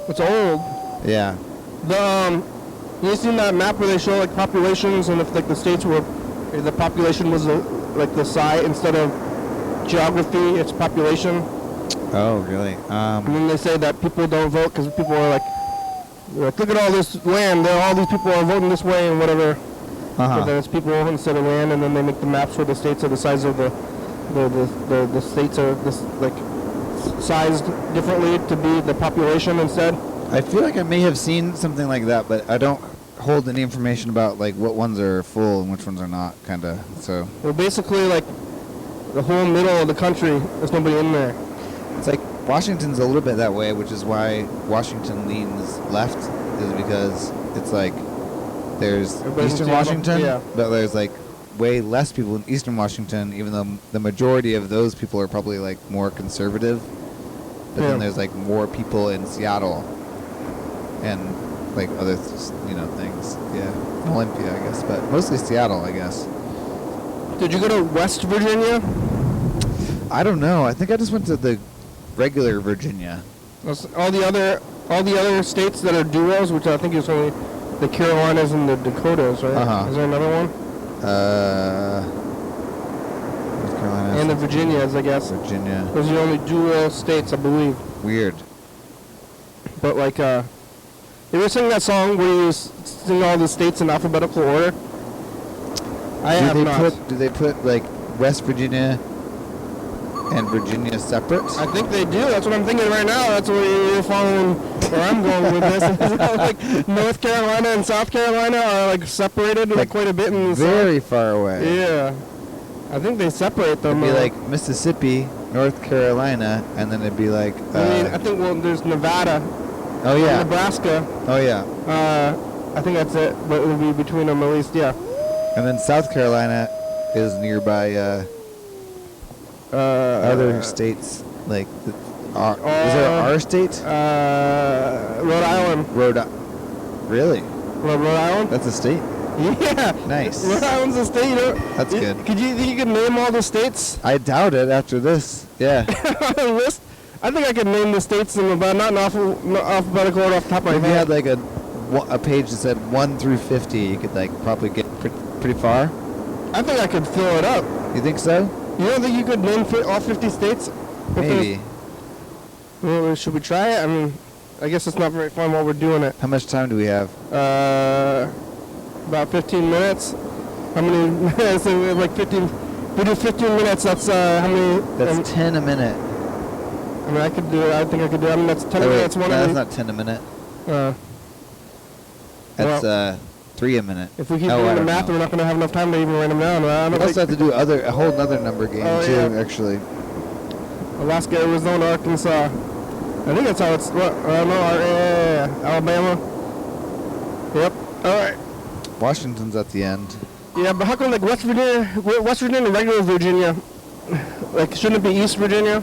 It's old. Yeah. You seen that map where they show like populations and if like the states were, if the population was like the size instead of geography, it's population. Oh, really? And then they say that people don't vote because people are like, look at all this land. All these people are voting this way and whatever. But then it's people instead of land, and then they make the maps where the states are the size of the states are this like sized differently to be the population instead. I feel like I may have seen something like that, but I don't hold any information about like what ones are full and which ones are not, kind of. So. Well, basically, like the whole middle of the country, there's nobody in there. It's like Washington's a little bit that way, which is why Washington leans left, is because it's like there's Eastern Washington, but there's like way less people in Eastern Washington, even though the majority of those people are probably like more conservative. But then there's like more people in Seattle. And like other, things. Yeah, Olympia, I guess, but mostly Seattle, I guess. Did you go to West Virginia? I don't know. I think I just went to the regular Virginia. All the other states that are duos, which I think is only the Carolinas and the Dakotas, right? Is there another one? North Carolina. And the Virginias, I guess. Virginia. Those are the only dual states, I believe. Weird. But like, you ever sing that song where you sing all the states in alphabetical order? I have not. Do they put like West Virginia and Virginia separate? I think they do. That's what I'm thinking right now. That's what you're following where I'm going with this. Like North Carolina and South Carolina are like separated like quite a bit in the very far away. Yeah. I think they separate them. It'd be like Mississippi, North Carolina, and then it'd be like... I think there's Nevada. Oh, yeah. Nebraska. Oh, yeah. I think that's it, but it would be between them at least, yeah. And then South Carolina is nearby other states, like... is there our state? Rhode Island. Really? Rhode Island? That's a state? Yeah. Nice. Rhode Island's a state, That's good. Think you could name all the states? I doubt it after this. Yeah. List? I think I could name the states but not in alphabetical order off the top of my head. If you had like a page that said 1 through 50, you could like probably get pretty far. I think I could fill it up. You think so? You don't think you could name all 50 states? Maybe. Well, should we try it? I mean, I guess it's not very fun while we're doing it. How much time do we have? About 15 minutes. How many? So like 15. We do 15 minutes. That's how many? That's 10 a minute. I mean, I could do it. I think I could do it. I mean, that's 10 minutes. That's not 10 a minute. That's 3 a minute. If we keep doing the math, we're not going to have enough time to even write them down. We also have to do a whole other number game too, actually. Alaska, Arizona, Arkansas. I think that's how it's. Alabama. Yep. All right. Washington's at the end. Yeah, but how come like West Virginia and regular Virginia, like shouldn't it be East Virginia?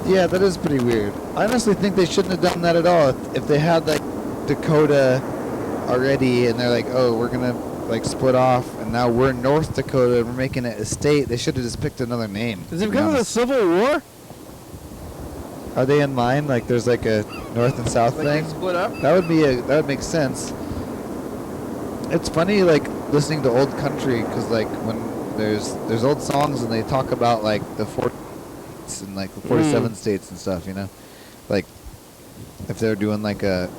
Yeah, that is pretty weird. I honestly think they shouldn't have done that at all. If they had like Dakota already, and they're like, oh, we're gonna like split off, and now we're North Dakota. And we're making it a state. They should have just picked another name. Is it because of the Civil War? Are they in line? Like there's like a North and South Like thing? they split up? That would make sense. It's funny, like listening to old country, because like when there's old songs and they talk about like the 40 and like the 47 states and stuff, you know, like if they're doing like a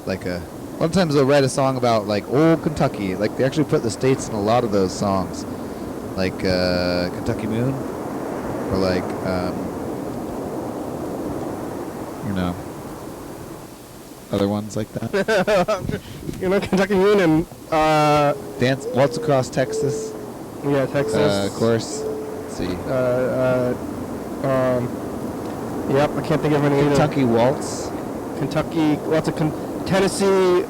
sometimes they'll write a song about like old Kentucky, like they actually put the states in a lot of those songs, like Kentucky Moon, or like you know, other ones like that. You know, Kentucky Moon and Dance Waltz Across Texas. Yeah, Texas. Of course. Let's see. Yep, I can't think of any. Kentucky Waltz. Kentucky. What's a Tennessee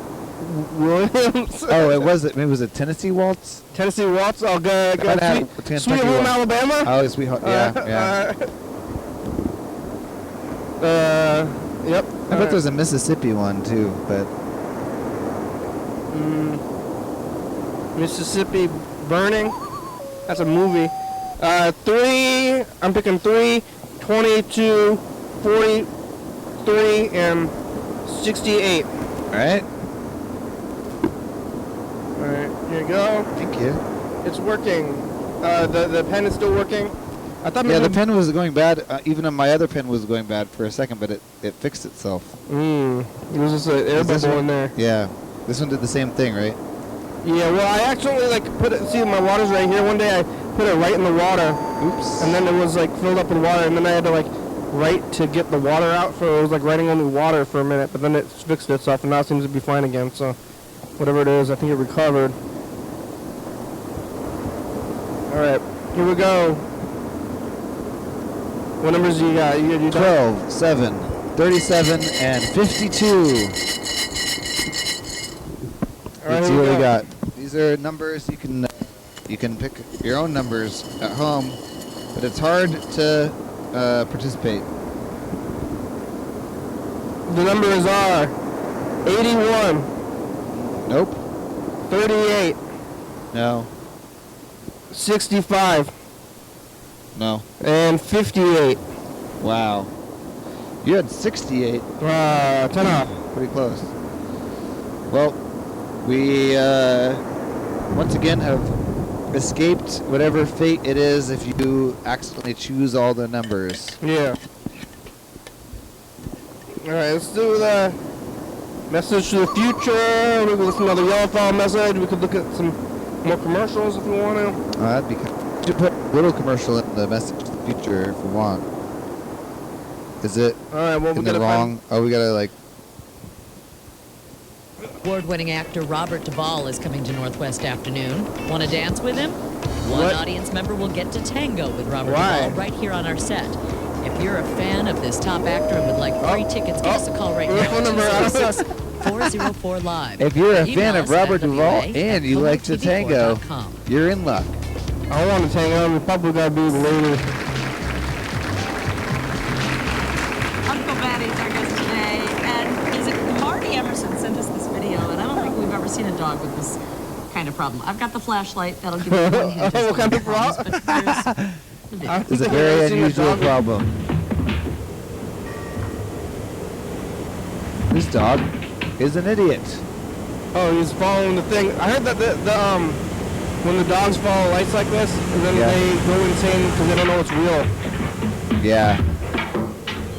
Williams? Oh, it was a Tennessee Waltz. Tennessee Waltz. Oh, good. Sweet Home Alabama. Oh, Sweet Home. Yeah. Yep. I bet there's a Mississippi one too, but Mississippi Burning. That's a movie. 3. I'm picking 3, 22, 43, and 68. All right. All right. Here you go. Thank you. It's working. The pen is still working. I thought the pen was going bad. Even on my other pen was going bad for a second, but it fixed itself. It was just an air bubble in there. Yeah. This one did the same thing, right? Yeah. Well, I actually like put it. See, my water's right here. One day I put it right in the water. Oops. And then it was like filled up with water, and then I had to like write to get the water out. So it was like writing only water for a minute, but then it fixed itself, and now it seems to be fine again. So whatever it is, I think it recovered. All right. Here we go. What numbers do you got? You 12, 7, 37, and 52. Let's see what we got. These are numbers you can pick your own numbers at home, but it's hard to participate. The numbers are 81. Nope. 38. No. 65. No. And 58. Wow. You had 68. 10 off. Pretty close. Well, we once again have escaped whatever fate it is if you accidentally choose all the numbers. Yeah. Alright, let's do the message to the future. We can listen to the yellow file message. We could look at some more commercials if we want to. That'd be good. You put a little commercial in the message to the future if we want. Is it Alright, well, in the wrong? Oh, we gotta like. Award-winning actor Robert Duvall is coming to Northwest Afternoon. Want to dance with him? One audience member will get to tango with Robert Duvall right here on our set. If you're a fan of this top actor and would like free tickets, give us a call right now. 206-404-LIVE. If you're a fan of Robert Duvall and you like to tango, you're in luck. I want to tango. We probably gotta be later. Uncle Maddie's our guest today, and is it Marty Emerson sent us this video, and I don't think we've ever seen a dog with this kind of problem. I've got the flashlight that'll give you one hint. What kind of problem? It's a very unusual problem. This dog is an idiot. Oh, he's following the thing. I heard that when the dogs follow lights like this, and then they go insane because they don't know it's real. Yeah.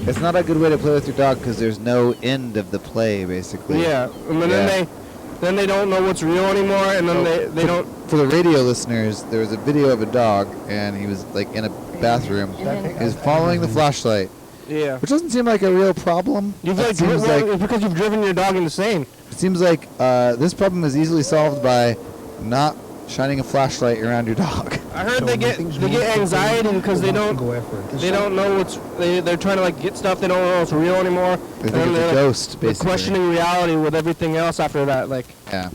It's not a good way to play with your dog because there's no end of the play, basically. Yeah, and then they don't know what's real anymore, and then they don't. For the radio listeners, there was a video of a dog, and he was like in a bathroom. He was following the flashlight. Yeah. Which doesn't seem like a real problem. It's because you've driven your dog insane. It seems like this problem is easily solved by not shining a flashlight around your dog. I heard they get anxiety because they don't know what's they're trying to like get stuff they don't know it's real anymore. They think it's a ghost, basically. They're questioning reality with everything else after that, like. Yeah.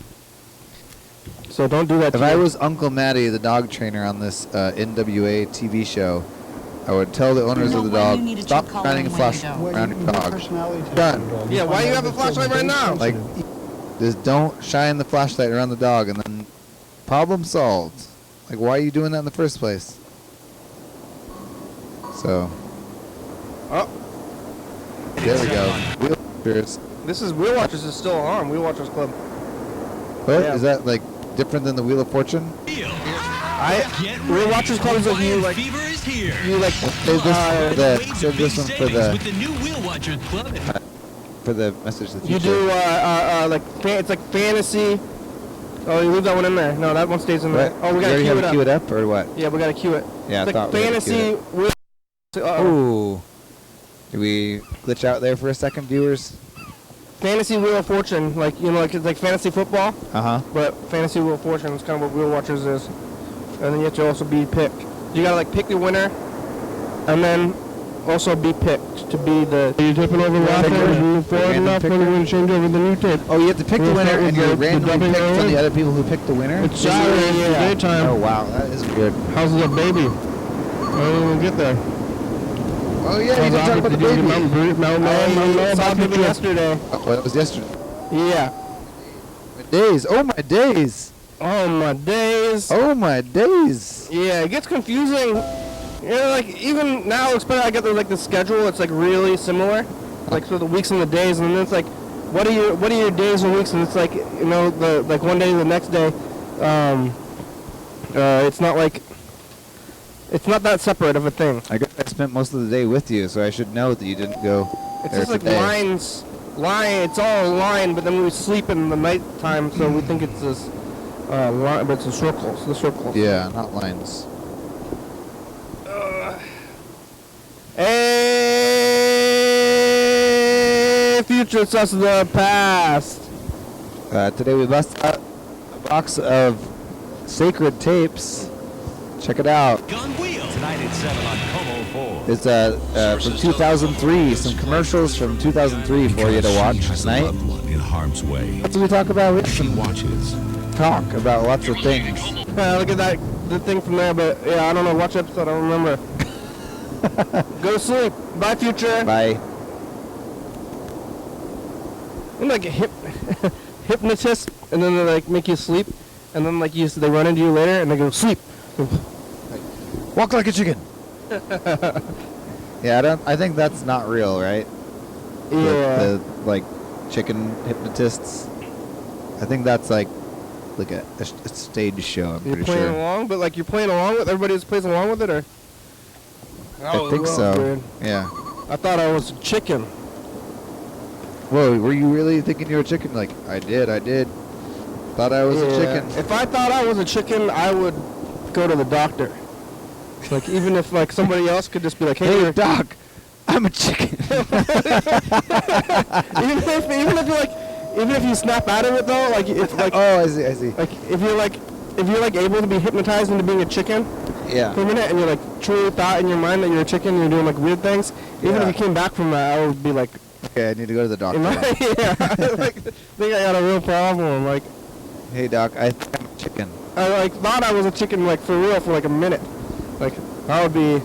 So don't do that. If I was Uncle Matty, the dog trainer on this NWA TV show, I would tell the owners of the dog, stop shining a flashlight around your dog. Done. Yeah, why do you have a flashlight right now? Like, just don't shine the flashlight around the dog, and then Problem solved. Like, why are you doing that in the first place? So. Oh. There we go. Wheel Watchers. This is Wheel Watchers is still on. Wheel Watchers Club. What? Yeah. Is that like different than the Wheel of Fortune? Wheel Watchers Club is like you like Save this one for the message that you do like it's like fantasy. Oh, you leave that one in there. No, that one stays in there. What? Oh, we gotta queue it up or what? Yeah, we gotta queue it. Yeah, it's I like thought we had to queue fantasy. Ooh. Did we glitch out there for a second, viewers? Fantasy Wheel of Fortune, like it's like fantasy football. But fantasy Wheel of Fortune is kind of what Wheel Watchers is. And then you have to also be picked. You gotta like pick the winner, and then also be picked to be the. Are you tipping over the last one? Move forward enough when you're gonna change over the new tape. Oh, you have to pick the winner, and you're randomly picked from the other people who picked the winner. It's Saturday, yeah. Daytime. Oh wow, that is weird. How's the baby? I didn't even get there. Oh yeah, you didn't talk about the baby. Mountain yesterday. Oh, well, that was yesterday. Yeah. My days. Oh my days. Oh my days. Oh my days. Yeah, it gets confusing. You know, like even now, especially I get the schedule. It's like really similar, like so the weeks and the days, and then it's like, what are your days and weeks? And it's like the like one day to the next day. It's not like. It's not that separate of a thing. I guess I spent most of the day with you, so I should know that you didn't go. It's just like lines. It's all a line, but then we sleep in the night time, so we think it's this line, but it's a circle. The circles. Yeah, not lines. Hey, future, it's us the past. Today we bust out a box of sacred tapes. Check it out. Gun Wheel. Tonight at 7 on Como 4. It's from 2003. Some commercials from 2003 for you to watch tonight. In harm's way. What do we talk about? We have some watches. Talk about lots of things. Look at that, the thing from there, but yeah, I don't know. Watch episode, I don't remember. Go to sleep. Bye, future. Bye. I'm like a hypnotist, and then they like make you sleep, and then like they run into you later, and they go sleep. Walk like a chicken. Yeah, I think that's not real, right? Yeah. The like chicken hypnotists. I think that's like a stage show. I'm You're pretty playing sure. along, but like you're playing along with everybody else plays along with it, or? I think so. Weird. Yeah. I thought I was a chicken. Whoa, were you really thinking you were a chicken? Like, I did. Thought I was a chicken. If I thought I was a chicken, I would go to the doctor. Like, even if like somebody else could just be like, "Hey, doc, I'm a chicken." even if you snap out of it though, like if like oh, I see. Like if you're like able to be hypnotized into being a chicken. Yeah. For a minute, and you're like truly thought in your mind that you're a chicken, and you're doing like weird things. Even if you came back from that, I would be like, okay, I need to go to the doctor. Yeah, I think I got a real problem. Like, hey doc, I think I'm a chicken. I like thought I was a chicken like for real for like a minute. Like that would be a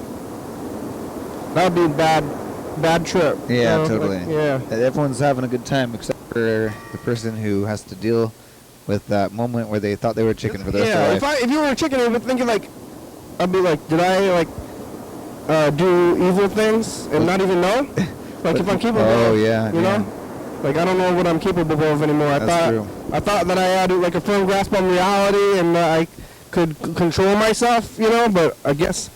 bad trip. Yeah, you know? totally. Like, yeah. And everyone's having a good time except for the person who has to deal with that moment where they thought they were a chicken for the rest of their life. If you were a chicken, I would think like, I'd be like, did I like do evil things and not even know? Like if I'm capable. Oh yeah. You know. Like I don't know what I'm capable of anymore. I thought that I had like a firm grasp on reality and I could control myself, you know. But I guess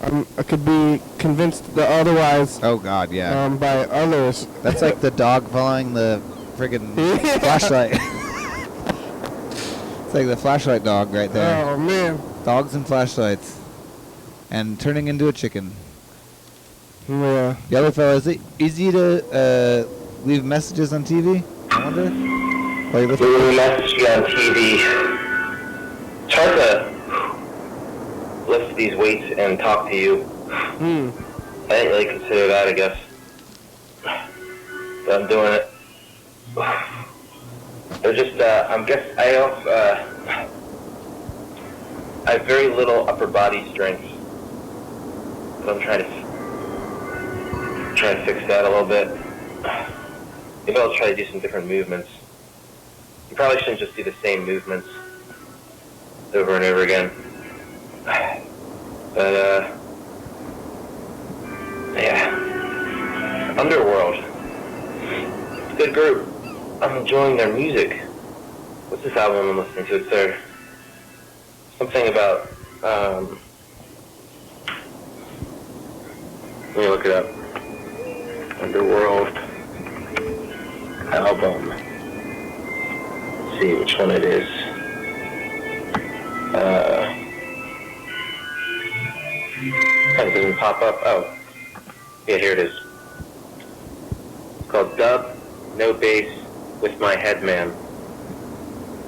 I could be convinced that otherwise. Oh God, yeah. By others. That's like the dog following the friggin' flashlight. It's like the flashlight dog right there. Oh man. Dogs and flashlights, and turning into a chicken. Yeah. The other fellow, is it easy to leave messages on TV? I wonder. Leave a message on TV. It's hard to lift these weights and talk to you. I didn't really consider that, I guess. But I'm doing it. They're just, I have very little upper body strength. So I'm trying to fix that a little bit. Maybe I'll try to do some different movements. You probably shouldn't just do the same movements. over and over again. But, yeah. Underworld. It's a good group. I'm enjoying their music. What's this album I'm listening to? It's their... something about, let me look it up. Underworld album. Let's see which one it is. It doesn't pop up. Oh. Yeah, here it is. It's called Dub, No Bass, With My Headman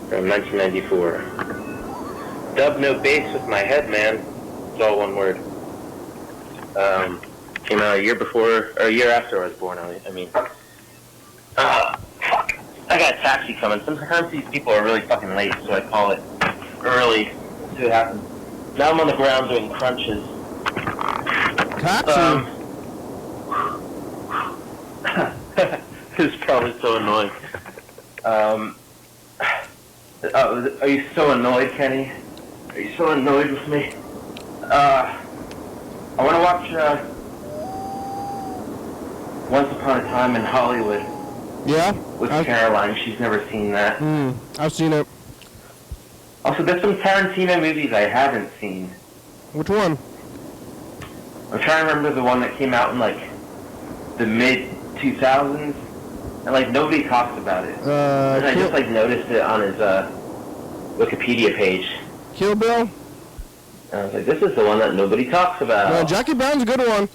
from 1994. Dub, No Bass, With My Headman. It's all one word. Came out a year before, or a year after I was born, I mean. Fuck. I got a taxi coming. Sometimes these people are really fucking late, so I call it early. Let's see what happens. Now I'm on the ground doing crunches. Taxi? This is probably so annoying. Are you so annoyed, Kenny? Are you so annoyed with me? I want to watch Once Upon a Time in Hollywood. Yeah? With Caroline. She's never seen that. I've seen it. Also, there's some Tarantino movies I haven't seen. Which one? I'm trying to remember the one that came out in, like, the mid-2000s. And, like, nobody talks about it. And I just, like, noticed it on his Wikipedia page. Kill Bill? And I was like, this is the one that nobody talks about. No, Jackie Brown's a good one.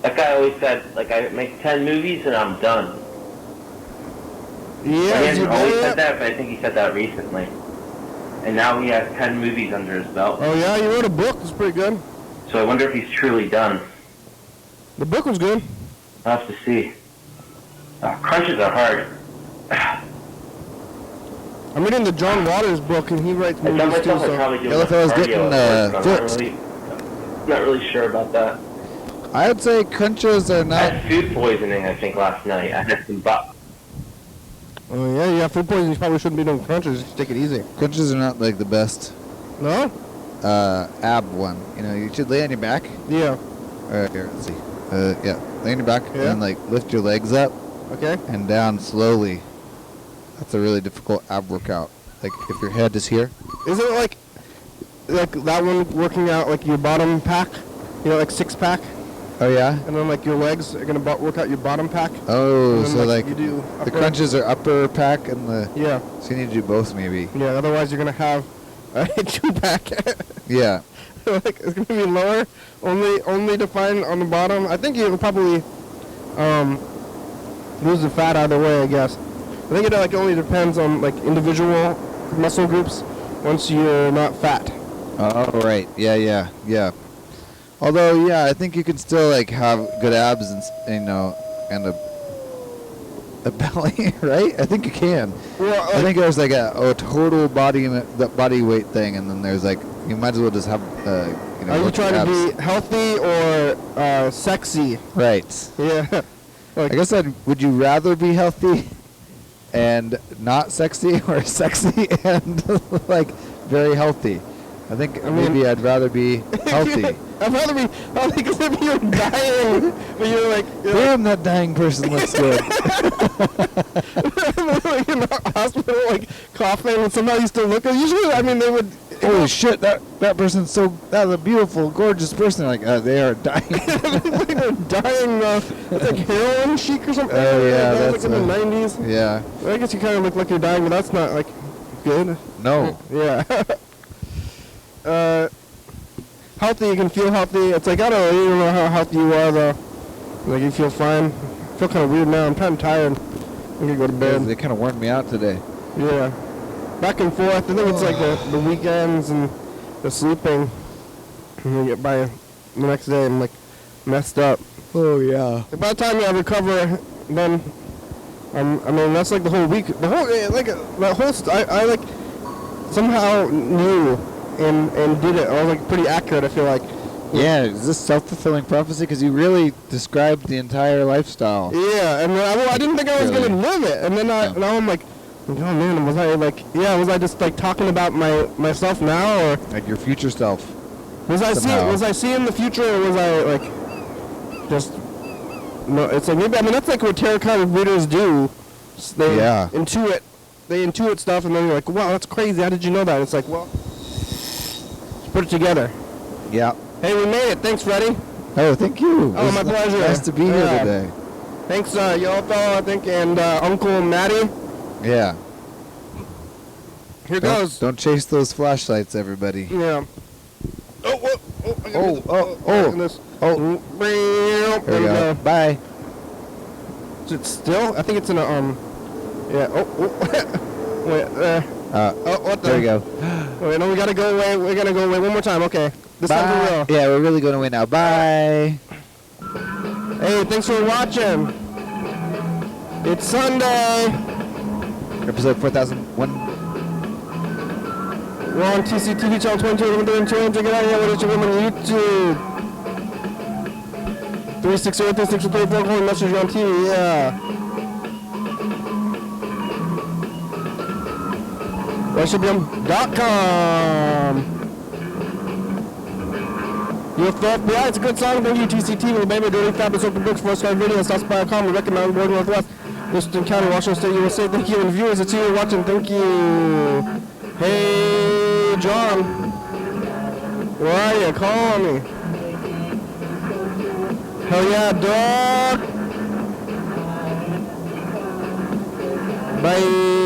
That guy always said, like, I make 10 movies and I'm done. Yeah, he hasn't always said that, but I think he said that recently. And now he has 10 movies under his belt. Oh, yeah? He wrote a book. It's pretty good. So I wonder if he's truly done. The book was good. I'll have to see. Crunches are hard. I'm reading the John Waters book, and he writes movies too. So. Yeah, if I was getting fixed. Not really sure about that. I would say crunches are I not. had food poisoning, I think, last night. I had some Oh, yeah, you have food poisoning. You probably shouldn't be doing crunches. Just take it easy. Crunches are not like the best. No? Ab one. You know, you should lay on your back. Yeah. Alright, here, let's see. Yeah, lay on your back Yeah. and like lift your legs up. Okay. And down slowly. That's a really difficult ab workout. Like if your head is here. Isn't it like that one working out like your bottom pack? You know, like six pack? Oh yeah? And then like your legs are going to work out your bottom pack? Oh, so like you do the crunches are upper pack and the... Yeah. So you need to do both maybe. Yeah, otherwise you're going to have a two pack. Yeah. Like it's going to be lower, only defined on the bottom. I think you'll probably lose the fat either way, I guess. I think it like only depends on like individual muscle groups once you're not fat. Oh, right. Yeah. Although, yeah, I think you can still like have good abs and you know, and a belly, right? I think you can. Well, I think there's like a total body weight thing, and then there's like you might as well just have you know. Are you trying to be healthy or sexy? Right. Yeah. I guess would you rather be healthy and not sexy, or sexy and like very healthy? I think maybe I'd rather be healthy. I'd rather be healthy because if you're dying, but you're like... Damn, that dying person looks good. Like in the hospital, like coughing, and somehow you still look good. Usually, I mean, they would... Holy shit, that person's that's a beautiful, gorgeous person. Like, they are dying. They're dying, it's like heroin chic or something. Oh, yeah, that's like in the 90s. Yeah. I guess you kind of look like you're dying, but that's not, like, good. No. Yeah. Healthy, you can feel healthy. It's like, I don't know how healthy you are, though. Like, you feel fine. I feel kind of weird now. I'm kind of tired. I'm going to go to bed. They kind of worn me out today. Yeah. Back and forth. I think it's like the weekends and the sleeping. And you get by the next day, I'm like messed up. Oh, yeah. By the time I recover, then, I mean, that's like the whole week. The whole, like, that whole, I like, somehow knew and did it. I was like pretty accurate, I feel like. Yeah, is this self-fulfilling prophecy? Because you really described the entire lifestyle. Yeah, and I didn't think I was going to live it. And then now I'm like, Oh man, was I just like talking about myself now, or like your future self? Was I seeing the future, or was I like just? No, it's like maybe. I mean, that's like what tarot card readers do. They intuit. They intuit stuff, and then you're like, wow, that's crazy. How did you know that? It's like, well, just put it together. Yeah. Hey, we made it. Thanks, Freddie. Oh, thank you. Oh, my pleasure. Nice to be here today. Thanks, Yellow Fellow, I think, and Uncle Matty. Yeah. Here goes. Don't chase those flashlights, everybody. Yeah. Oh. There we go. Bye. Is it still? I think it's in a Yeah. Wait. What the? There we go. Wait, no, we gotta go away. We gotta go away one more time. Okay. This time for real. Yeah, we're really going away now. Bye. Hey, thanks for watching. It's Sunday. Episode 4001. We're on TCTV channel 22. We're doing 200. Check it out. Yeah, YDHWM on YouTube. 360-364. Calling message on TV. Yeah. YDHWM.com. Your thought? Yeah, it's a good song. Thank you, TCTV. Baby, dirty fabulous open books, 4-star video, South.com. We recommend Board Northwest, Thurston County, Washington State, USA. Thank you, and viewers that's here watching. Thank you. Hey, John. Where are you? Call me. Hell yeah, dog. Bye.